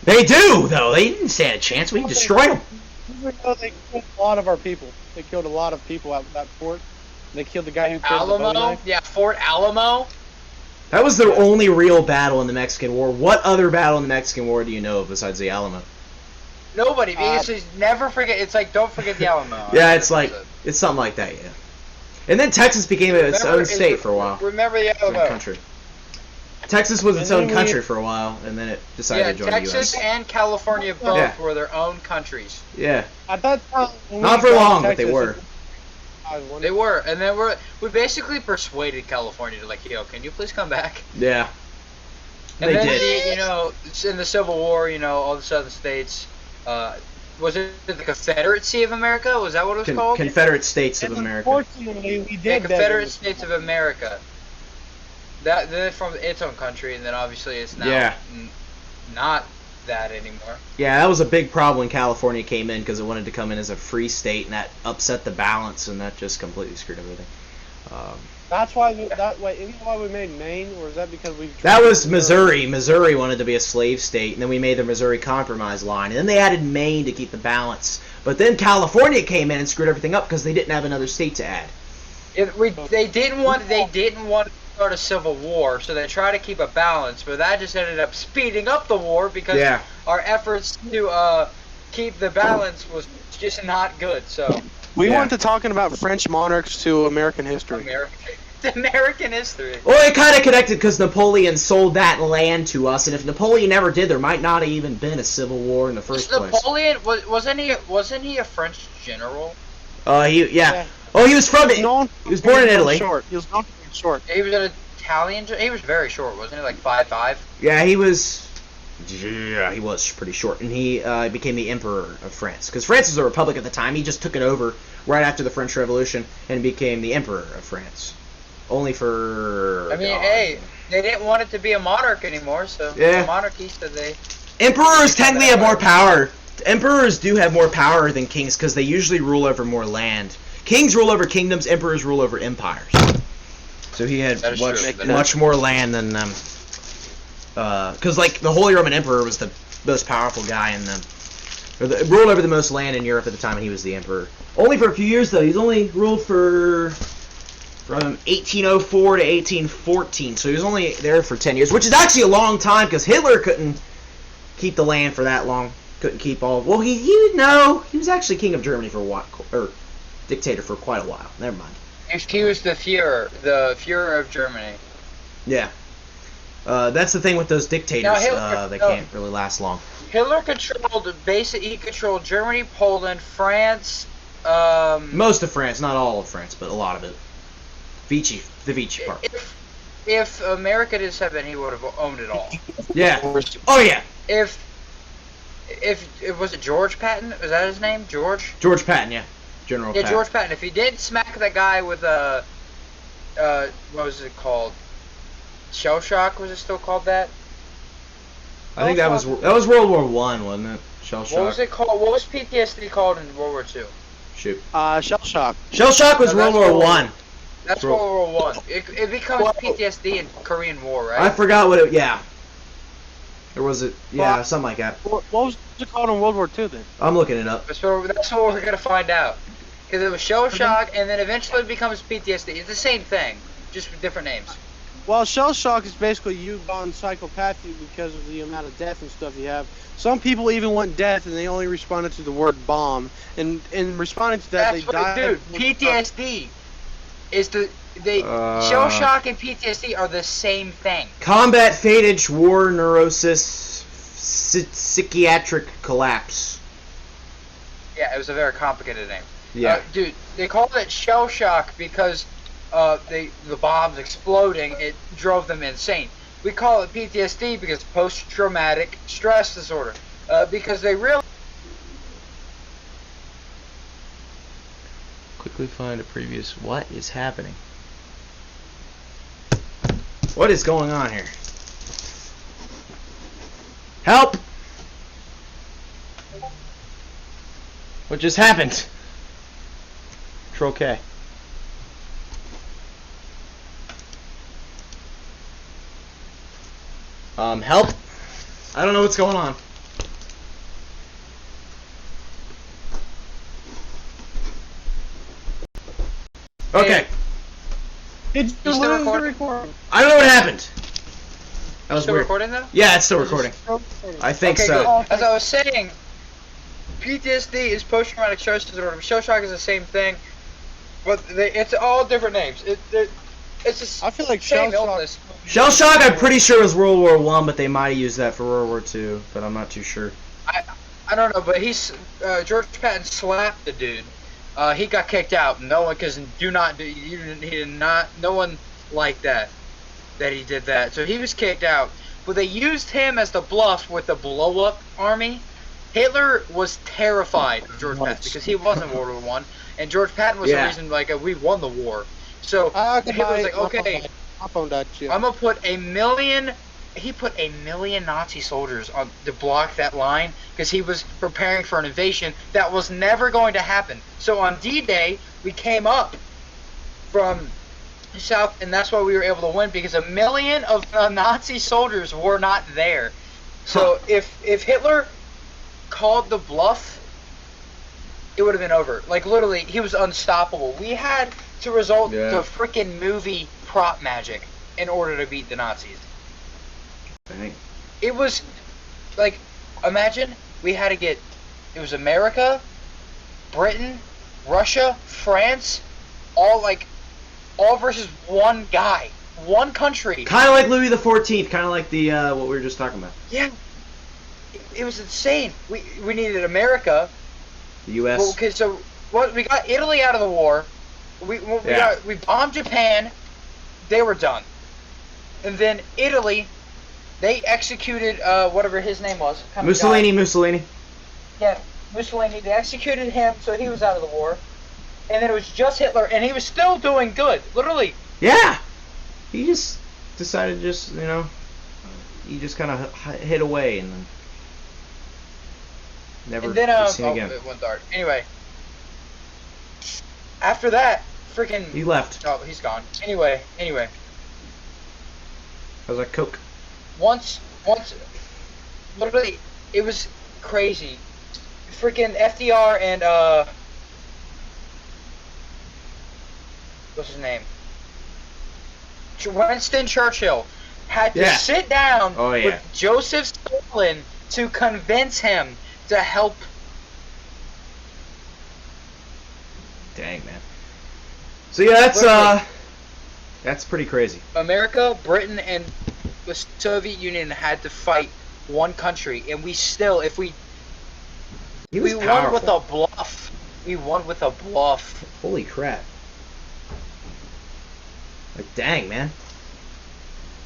they do though. They didn't stand a chance. We destroyed them. They killed a lot of our people. They killed a lot of people at that fort. They killed the guy who killed the Bowie Alamo, knife. yeah, Fort Alamo. That was the only real battle in the Mexican War. What other battle in the Mexican War do you know of besides the Alamo? Nobody, because never forget. It's like don't forget the Alamo. Yeah, it's something like that. Yeah. And then Texas became its own state for a while. Remember the Its own Alamo. country. Texas was its own country for a while, and then it decided to join the U.S. Texas and California both were their own countries. Yeah. At that time, when Not we for got long, but Texas, they were. They were, and then we basically persuaded California to like, yo, can you please come back? Yeah. And They then did. in the Civil War, all the southern states, was it the Confederacy of America? Was that what it was called? Confederate States of And America. unfortunately, we Yeah, did Confederate States of America. Then from its own country, and then obviously it's now not that anymore. Yeah, that was a big problem when California came in because it wanted to come in as a free state, and that upset the balance, and that just completely screwed everything. That's why. Isn't why we made Maine, or is that because we? That was Missouri. Missouri wanted to be a slave state, and then we made the Missouri Compromise line, and then they added Maine to keep the balance. But then California came in and screwed everything up because they didn't have another state to add. They didn't want to start a civil war, so they tried to keep a balance, but that just ended up speeding up the war because our efforts to keep the balance was just not good. So We Yeah. went to talking about French monarchs to American history. American history. Well, it kind of connected because Napoleon sold that land to us, and if Napoleon never did, there might not have even been a civil war in the first place. Napoleon wasn't he a French general? Yeah. Oh, he was from it. He was born in Italy. Short. He was known for being short. He was an Italian. He was very short, wasn't he? Like 5'5". Yeah, he was. Yeah, he was pretty short, and he became the Emperor of France. Because France was a republic at the time. He just took it over right after the French Revolution and became the Emperor of France. Only for. I mean, hey, they didn't want it to be a monarch anymore, so Yeah. the monarchy said they. Emperors technically have more power. Emperors do have more power than kings because they usually rule over more land. Kings rule over kingdoms. Emperors rule over empires. So he had That is true. much more land than them. Because like the Holy Roman Emperor was the most powerful guy in them. Ruled over the most land in Europe at the time, and he was the emperor. Only for a few years though. He's only ruled from 1804 to 1814, so he was only there for 10 years, which is actually a long time because Hitler couldn't keep the land for that long. Couldn't keep all. Well, he was actually king of Germany for a while, or dictator for quite a while. Never mind. He was the Führer of Germany. Yeah. That's the thing with those dictators. Now, Hitler- they can't really last long. Hitler controlled he controlled Germany, Poland, France. Most of France, not all of France, but a lot of it. The Vichy part. If America didn't have it, he would have owned it all. Yeah. Oh yeah. If was it George Patton? Was that his name? George? George Patton, yeah. General Yeah, Patton. George Patton. If he did smack that guy with what was it called? Shell shock? Was it still called that? I think that was World War One, wasn't it? Shell shock. What was it called? What was PTSD called in World War II? Shoot. Shell shock. Shell shock was World War One. That's World War One. It becomes PTSD in Korean War, right? I forgot what it. Yeah. Or was it? Yeah, something like that. What was it called in World War II then? I'm looking it up. That's what we're gonna find out. Because it was shell shock, and then eventually it becomes PTSD. It's the same thing, just with different names. Well, shell shock is basically you gone psychopathic because of the amount of death and stuff you have. Some people even want death, and they only responded to the word bomb. And in responding to that, That's they died. Dude, PTSD is shell shock and PTSD are the same thing. Combat fatage, war, neurosis, psychiatric collapse. Yeah, it was a very complicated name. Yeah. Dude, they called it shell shock because the bombs exploding, it drove them insane. We call it PTSD because post-traumatic stress disorder. Because they really... Quickly find a previous... What is happening? What is going on here? Help! What just happened? Control K. Help? I don't know what's going on. Okay. Did you still lose the recording? recording? I don't know what happened. That was Still weird. recording though? Yeah, it's still recording. I think Okay, so. good. As I was saying, PTSD is post-traumatic stress disorder. Shell shock is the same thing, but it's all different names. It's just I feel like same shell shock. illness. Shell shock, I'm pretty sure was World War One, but they might have used that for World War Two, but I'm not too sure. I don't know, but George Patton slapped the dude. He got kicked out. No one, because he did not. No one liked that he did that. So he was kicked out. But they used him as the bluff with the blow-up army. Hitler was terrified of George Patton because he was in World War One, and George Patton was the reason we won the war. So Hitler was like, okay, My phone died too. I'm gonna put 1 million. He put 1 million Nazi soldiers on to block that line because he was preparing for an invasion that was never going to happen. So on D-Day, we came up from the south, and that's why we were able to win because 1 million of the Nazi soldiers were not there. So if Hitler called the bluff, it would have been over. Like literally, he was unstoppable. We had to resort to freaking movie prop magic in order to beat the Nazis. Dang. It was like, imagine we had to get, it was America, Britain, Russia, France, all versus one guy, one country. Kind of like Louis XIV, kind of like the what we were just talking about. Yeah, it was insane. We needed America. The U.S. Well, okay, so we got Italy out of the war. We bombed Japan. They were done. And then Italy, they executed whatever his name was. Mussolini. Yeah, Mussolini. They executed him, so he was out of the war. And then it was just Hitler, and he was still doing good, literally. Yeah. He just decided, he just kind of hid away and then never seen again. It went dark. Anyway, after that, freaking. He left. Oh, he's gone. Anyway. How's that Coke? Once, literally, it was crazy. Freaking FDR and what's his name? Winston Churchill had to sit down with Joseph Stalin to convince him to help. Dang, man. So yeah, that's pretty crazy. America, Britain, and the Soviet Union had to fight one country, and we still, we won with a bluff. We won with a bluff. Holy crap. Like, dang, man.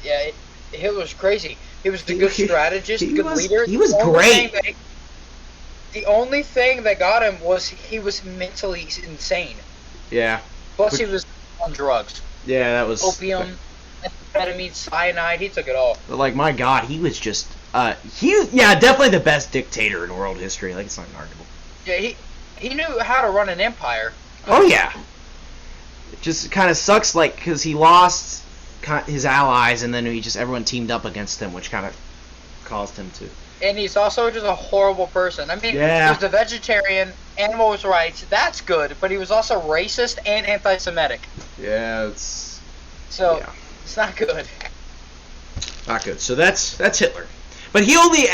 Yeah, Hitler was crazy. He was a good strategist, good leader. He was great. The only thing that got him was he was mentally insane. Yeah. Plus, he was on drugs. Yeah, that was... Opium, amphetamine, cyanide, he took it all. But, like, my God, he was just... definitely the best dictator in world history. Like, it's not arguable. Yeah, he knew how to run an empire. Oh, yeah. It just kind of sucks, like, because he lost his allies, and then everyone teamed up against him, which kind of caused him to... And he's also just a horrible person. I mean, he was a vegetarian, animals' rights, that's good, but he was also racist and anti-Semitic. Yeah, it's... So, it's not good. Not good. So that's Hitler. But he only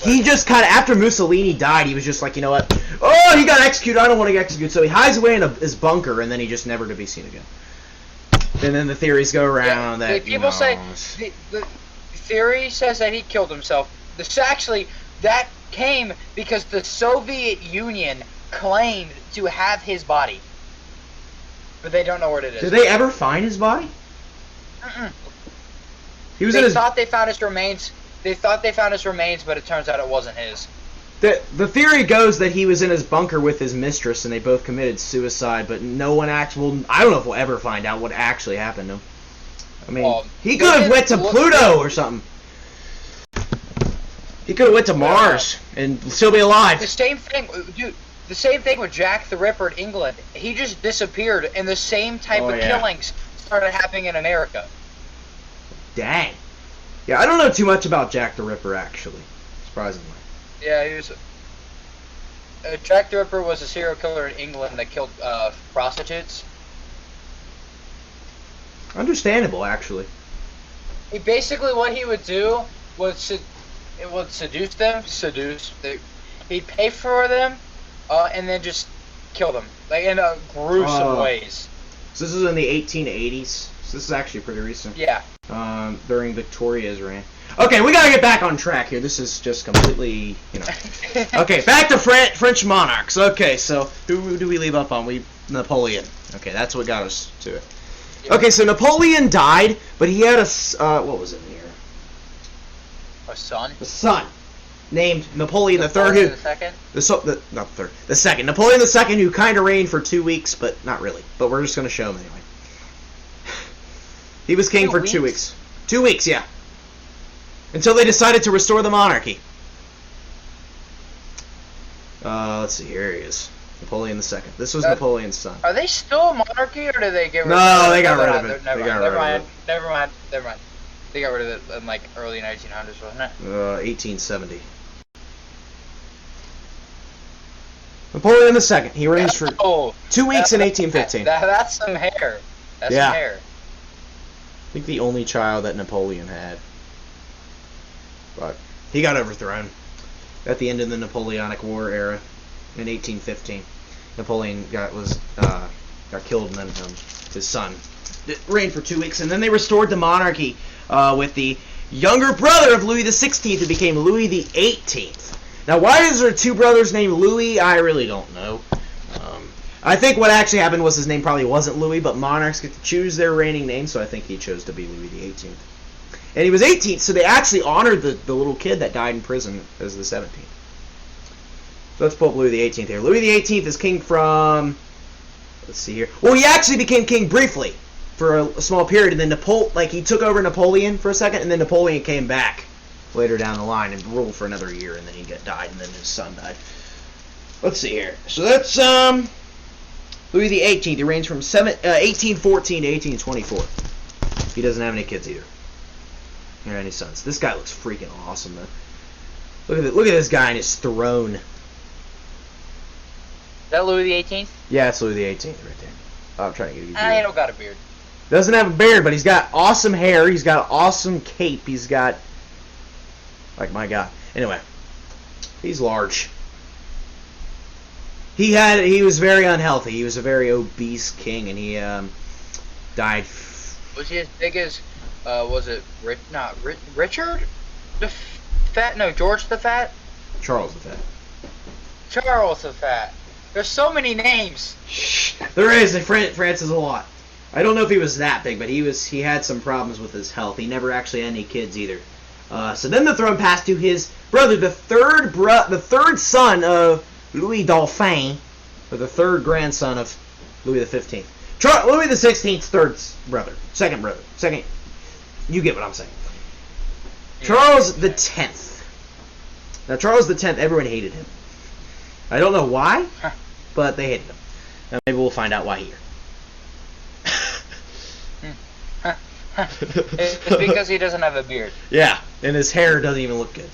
he just kind of, after Mussolini died, he was just like, you know what? Oh, he got executed, I don't want to get executed. So he hides away in his bunker, and then he just never to be seen again. And then the theories go around that, people say, the theory says that he killed himself. That came because the Soviet Union claimed to have his body. But they don't know where it is. Did they ever find his body? Mm-mm. They thought they found his remains. They thought they found his remains, but it turns out it wasn't his. The theory goes that he was in his bunker with his mistress, and they both committed suicide, but no one I don't know if we'll ever find out what actually happened to him. I mean, he could have went to Pluto or something. He could have went to Mars and still be alive. The same thing, dude. The same thing with Jack the Ripper in England. He just disappeared, and the same type of killings started happening in America. Dang. Yeah, I don't know too much about Jack the Ripper, actually. Surprisingly. Yeah, he was... Jack the Ripper was a serial killer in England that killed prostitutes. Understandable, actually. Basically, what he would do was... It would seduce them. He'd pay for them, and then just kill them, like in gruesome ways. So this is in the 1880s. So this is actually pretty recent. Yeah. During Victoria's reign. Okay, we gotta get back on track here. This is just completely, Okay, back to French monarchs. Okay, so who do we leave up on? Napoleon. Okay, that's what got us to it. Yeah. Okay, so Napoleon died, but he had what was it here? A son? The son, named Napoleon III. The second? The second. Napoleon II, who kind of reigned for 2 weeks, but not really. But we're just going to show him anyway. He was king for 2 weeks. 2 weeks, yeah. Until they decided to restore the monarchy. Let's see, here he is. Napoleon II. This was Napoleon's son. Are they still a monarchy, or did they get rid of it? No, they got rid of it. Never mind. They got rid of it in like early 1900s, wasn't it? 1870. Napoleon II. He reigns for 2 weeks in 1815. That's some hair. That's some hair. I think the only child that Napoleon had. But he got overthrown at the end of the Napoleonic War era in 1815. Napoleon got killed, and then his son reigned for 2 weeks, and then they restored the monarchy with the younger brother of Louis XVI, who became Louis XVIII. Now, why is there 2 brothers named Louis? I really don't know. I think what actually happened was his name probably wasn't Louis, but monarchs get to choose their reigning name, so I think he chose to be Louis XVIII. And he was 18th, so they actually honored the little kid that died in prison as the 17th. So let's pull up Louis XVIII here. Louis XVIII is king from... Let's see here. Well, he actually became king briefly for a small period, and then he took over Napoleon for a second, and then Napoleon came back later down the line and ruled for another year, and then he died, and then his son died. Let's see here. So that's Louis XVIII. He reigns from 1814 to 1824. He doesn't have any kids either. Or any sons. This guy looks freaking awesome, though. Look at this guy and his throne. Is that Louis XVIII? Yeah, it's Louis XVIII right there. Oh, I'm trying to get you. He don't got a beard. Doesn't have a beard, but he's got awesome hair. He's got an awesome cape. He's got... Like, my God. Anyway. He's large. He was very unhealthy. He was a very obese king, and he died. Was he as big as, was it Richard the Fat? No, George the Fat? Charles the Fat. Charles the Fat. There's so many names. There is. France is a lot. I don't know if he was that big, but he had some problems with his health. He never actually had any kids either. So then the throne passed to his brother, the third son of Louis Dauphin, or the third grandson of Louis XV. Louis XVI's second brother. You get what I'm saying. Charles X. Now, Charles X, everyone hated him. I don't know why, but they hated him. Now, maybe we'll find out why here. It's because he doesn't have a beard. Yeah, and his hair doesn't even look good.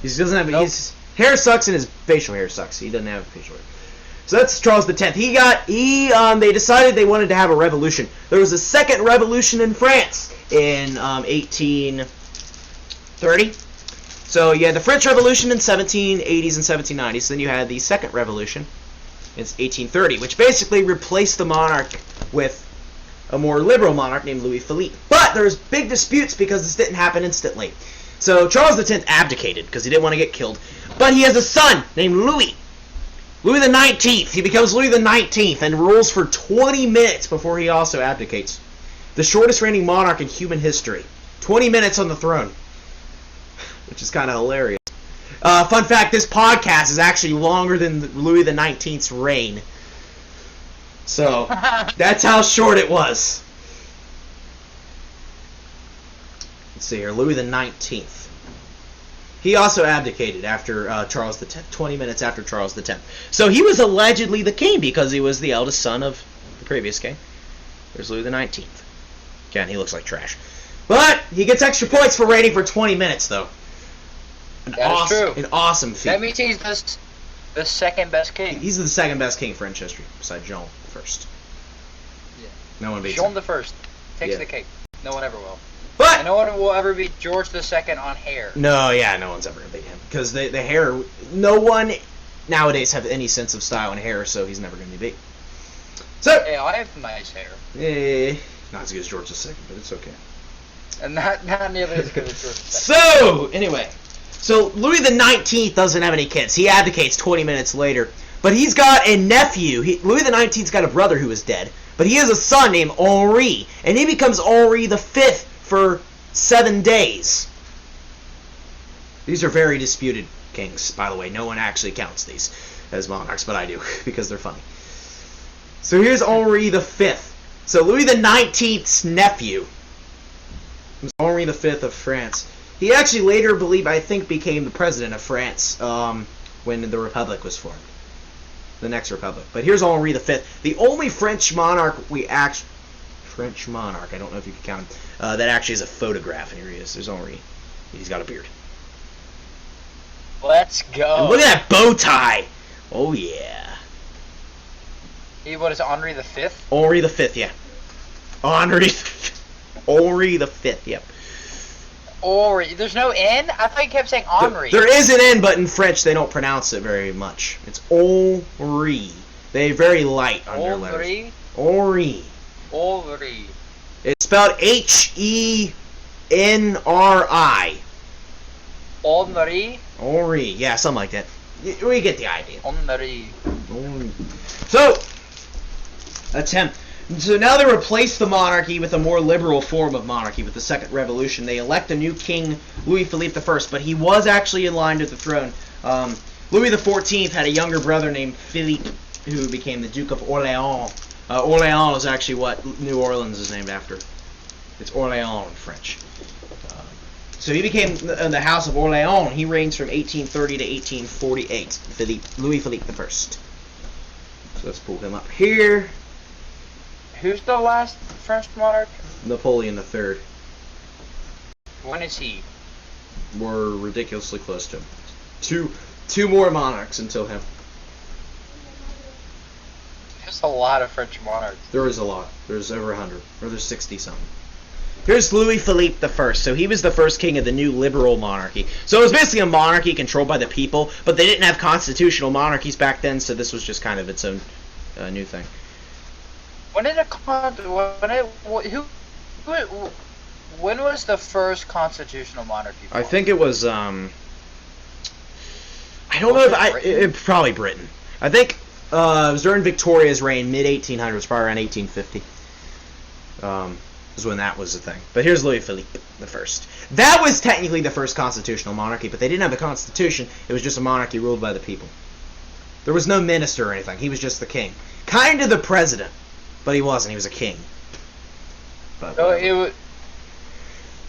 He doesn't have. Nope. His hair sucks, and his facial hair sucks. He doesn't have facial hair. So that's Charles X. They decided they wanted to have a revolution. There was a second revolution in France in 1830. So you had the French Revolution in 1780s and 1790s. Then you had the Second Revolution in 1830, which basically replaced the monarch with a more liberal monarch named Louis Philippe. But there's big disputes because this didn't happen instantly. So Charles X abdicated because he didn't want to get killed. But he has a son named Louis. Louis XIX. He becomes Louis XIX and rules for 20 minutes before he also abdicates. The shortest reigning monarch in human history. 20 minutes on the throne. Which is kind of hilarious. Fun fact, this podcast is actually longer than Louis XIX's reign. So, that's how short it was. Let's see here, Louis XIX. He also abdicated after Charles X, 20 minutes after Charles X. So he was allegedly the king because he was the eldest son of the previous king. There's Louis XIX. Again, he looks like trash. But he gets extra points for reigning for 20 minutes, though. That's true. An awesome feat. That means he's the second best king. He's the second best king in French history, besides Jean the First. Yeah. No one beats Jean him. the First takes the cake. No one ever will. But and no one will ever beat George the Second on hair. No, yeah, no one's ever gonna beat him because the hair. No one nowadays have any sense of style and hair, so he's never gonna be beat. So. Hey, I have nice hair. Not as good as George II, but it's okay. And not nearly as good as George II. So anyway. So Louis XIX doesn't have any kids. He abdicates 20 minutes later. But he's got a nephew. Louis XIX's got a brother who is dead. But he has a son named Henri. And he becomes Henri V for 7 days. These are very disputed kings, by the way. No one actually counts these as monarchs, but I do, because they're funny. So here's Henri V. So Louis XIX's nephew was Henri V of France. He actually later, became the president of France when the Republic was formed. The next Republic. But here's Henri V. The only French monarch French monarch, I don't know if you can count him, that actually is a photograph. And here he is. There's Henri. He's got a beard. Let's go. And look at that bow tie. Oh, yeah. What is it, Henri V? Henri V, yeah. Henri V, yep. Ori. There's no N? I thought you kept saying Henri. There is an N, but in French they don't pronounce it very much. It's Henri. They're very light on their letters. Henri. Henri. It's spelled Henri. Henri? Henri. Yeah, something like that. We get the idea. Henri. So, that's him. So now they replace the monarchy with a more liberal form of monarchy with the Second Revolution. They elect a new king, Louis Philippe I, but he was actually in line to the throne. Louis XIV had a younger brother named Philippe, who became the Duke of Orléans. Orléans is actually what New Orleans is named after. It's Orléans in French. So he became the House of Orléans. He reigns from 1830 to 1848. Louis Philippe I. So let's pull him up here. Who's the last French monarch? Napoleon III. When is he? We're ridiculously close to him. Two more monarchs until him. There's a lot of French monarchs. There is a lot. There's over 100. Or there's 60 something. Here's Louis Philippe I. So he was the first king of the new liberal monarchy. So it was basically a monarchy controlled by the people, but they didn't have constitutional monarchies back then, so this was just kind of its own new thing. When was the first constitutional monarchy formed? I think it was I don't know if probably Britain. I think it was during Victoria's reign, mid 1800s, probably around 1850. Is when that was the thing. But here's Louis Philippe I. That was technically the first constitutional monarchy, but they didn't have a constitution. It was just a monarchy ruled by the people. There was no minister or anything. He was just the king. Kind of the president, but he wasn't. He was a king. But so it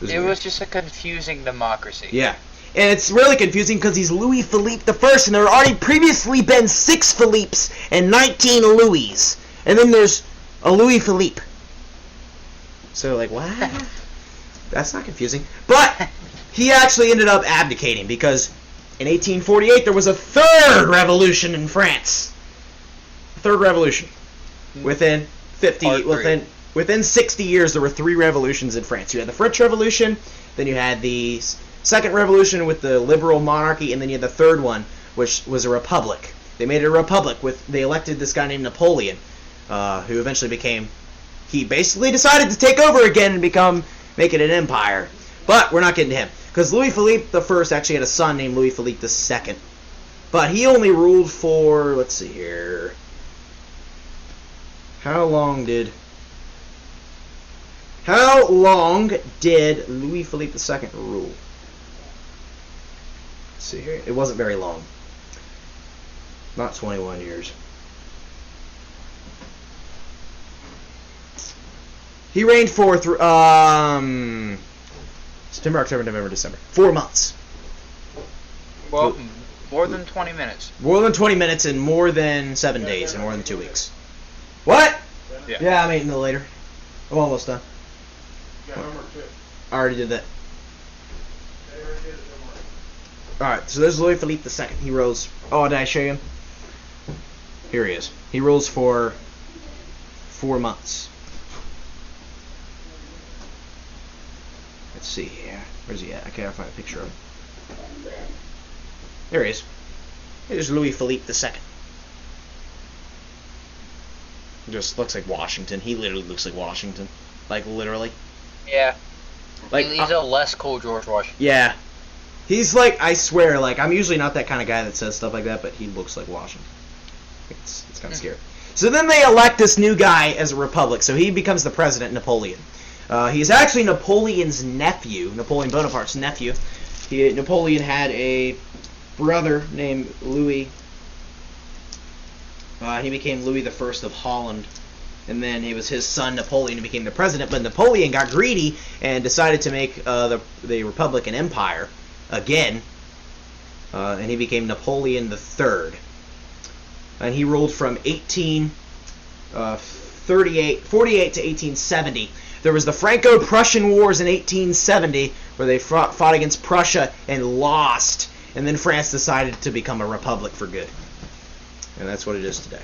weird. was just a confusing democracy. Yeah. And it's really confusing because he's Louis Philippe I, and there had already previously been 6 Philippes and 19 Louis. And then there's a Louis Philippe. So, like, what? That's not confusing. But he actually ended up abdicating because in 1848 there was a third revolution in France. Third revolution. Within 60 years there were 3 revolutions in France. You had the French Revolution, then you had the Second Revolution with the liberal monarchy, and then you had the third one, which was a republic. They made it a republic. They elected this guy named Napoleon, who eventually became... He basically decided to take over again and make it an empire. But we're not getting to him. Because Louis Philippe I actually had a son named Louis Philippe II. But he only ruled for, let's see here. How long did Louis Philippe II rule? Let's see here. It wasn't very long. Not 21 years. He reigned for September, October, November, December. 4 months. Well, more than 20 minutes. More than 20 minutes and more than 7 days and more than 2 weeks. What? Yeah, I'm eating a little later. I'm almost done. I already did that. Alright, so there's Louis Philippe II. He rules... Oh, did I show you him? Here he is. He rules for 4 months. Let's see here. Where's he at? I can't find a picture of him. There he is. Here's Louis Philippe II. Just looks like Washington. He literally looks like Washington. Like, literally. Yeah. Like, he's a less cool George Washington. Yeah. He's like, I swear, like, I'm usually not that kind of guy that says stuff like that, but he looks like Washington. It's kind of scary. So then they elect this new guy as a republic, so he becomes the president, Napoleon. He's actually Napoleon's nephew, Napoleon Bonaparte's nephew. Napoleon had a brother named Louis. He became Louis I of Holland. And then it was his son Napoleon who became the president. But Napoleon got greedy and decided to make the Republic an empire again. And he became Napoleon III. And he ruled from 1848 to 1870. There was the Franco-Prussian Wars in 1870 where they fought against Prussia and lost. And then France decided to become a republic for good. And that's what it is today.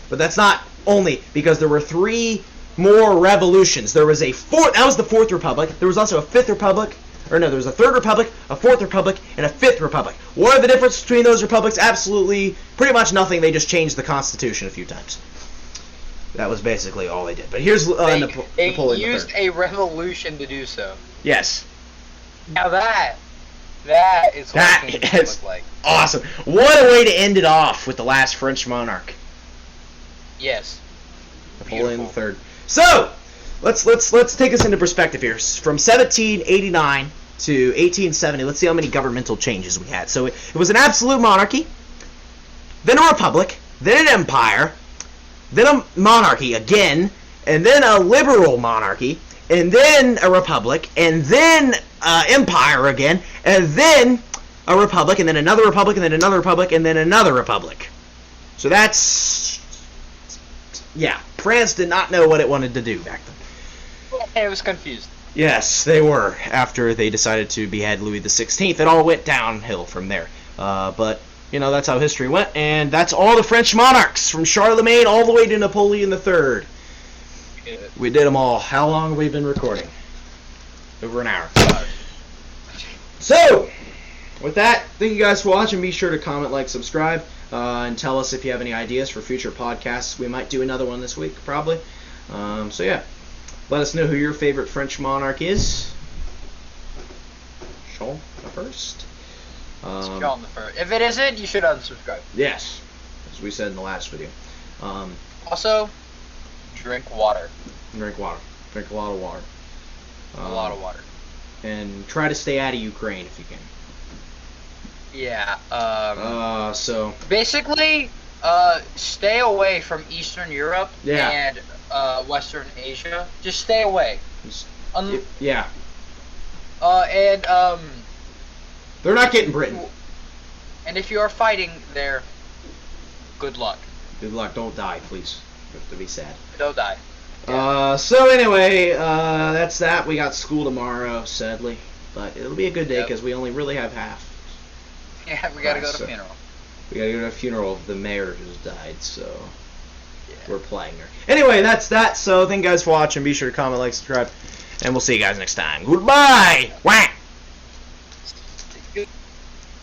But that's not only, because there were 3 more revolutions. There was that was the 4th Republic. There was also a 5th Republic, or no, there was a third republic, a fourth republic, and a fifth republic. What are the differences between those republics? Absolutely, pretty much nothing. They just changed the Constitution a few times. That was basically all they did. But here's Napoleon III. They used a revolution to do so. Yes. Now that is what That King is look like. awesome. What a way to end it off with the last French monarch, Yes. Napoleon Beautiful. III. So, let's take this into perspective here. From 1789 to 1870, let's see how many governmental changes we had. So it was an absolute monarchy, then a republic, then an empire, then a monarchy again, and then a liberal monarchy, and then a republic, and then empire again, and then a republic, and then another republic, and then another republic, and then another republic. So that's... yeah, France did not know what it wanted to do back then. It was confused. Yes, they were. After they decided to behead Louis XVI, it all went downhill from there. But, you know, that's how history went, and that's all the French monarchs, from Charlemagne all the way to Napoleon III. We did them all. How long have we been recording? Over an hour. So, with that, thank you guys for watching. Be sure to comment, like, subscribe, and tell us if you have any ideas for future podcasts. We might do another one this week, probably. So, yeah. Let us know who your favorite French monarch is. Charles the First. Charles the First. If it isn't, you should unsubscribe. Yes, as we said in the last video. Also, drink water. Drink water. Drink a lot of water. A lot of water. And try to stay out of Ukraine if you can. Yeah. So Basically, stay away from Eastern Europe and Western Asia. Just stay away. Yeah. And they're not getting Britain. And if you are fighting there, good luck. Good luck. Don't die, please. You have to be sad. Don't die. So anyway, that's that. We got school tomorrow, sadly, but it'll be a good day because we only really have half. Yeah, we gotta go to the funeral. We gotta go to a funeral of the mayor who's died, so we're playing her. Anyway, that's that. So thank you guys for watching. Be sure to comment, like, subscribe, and we'll see you guys next time. Goodbye. Whack.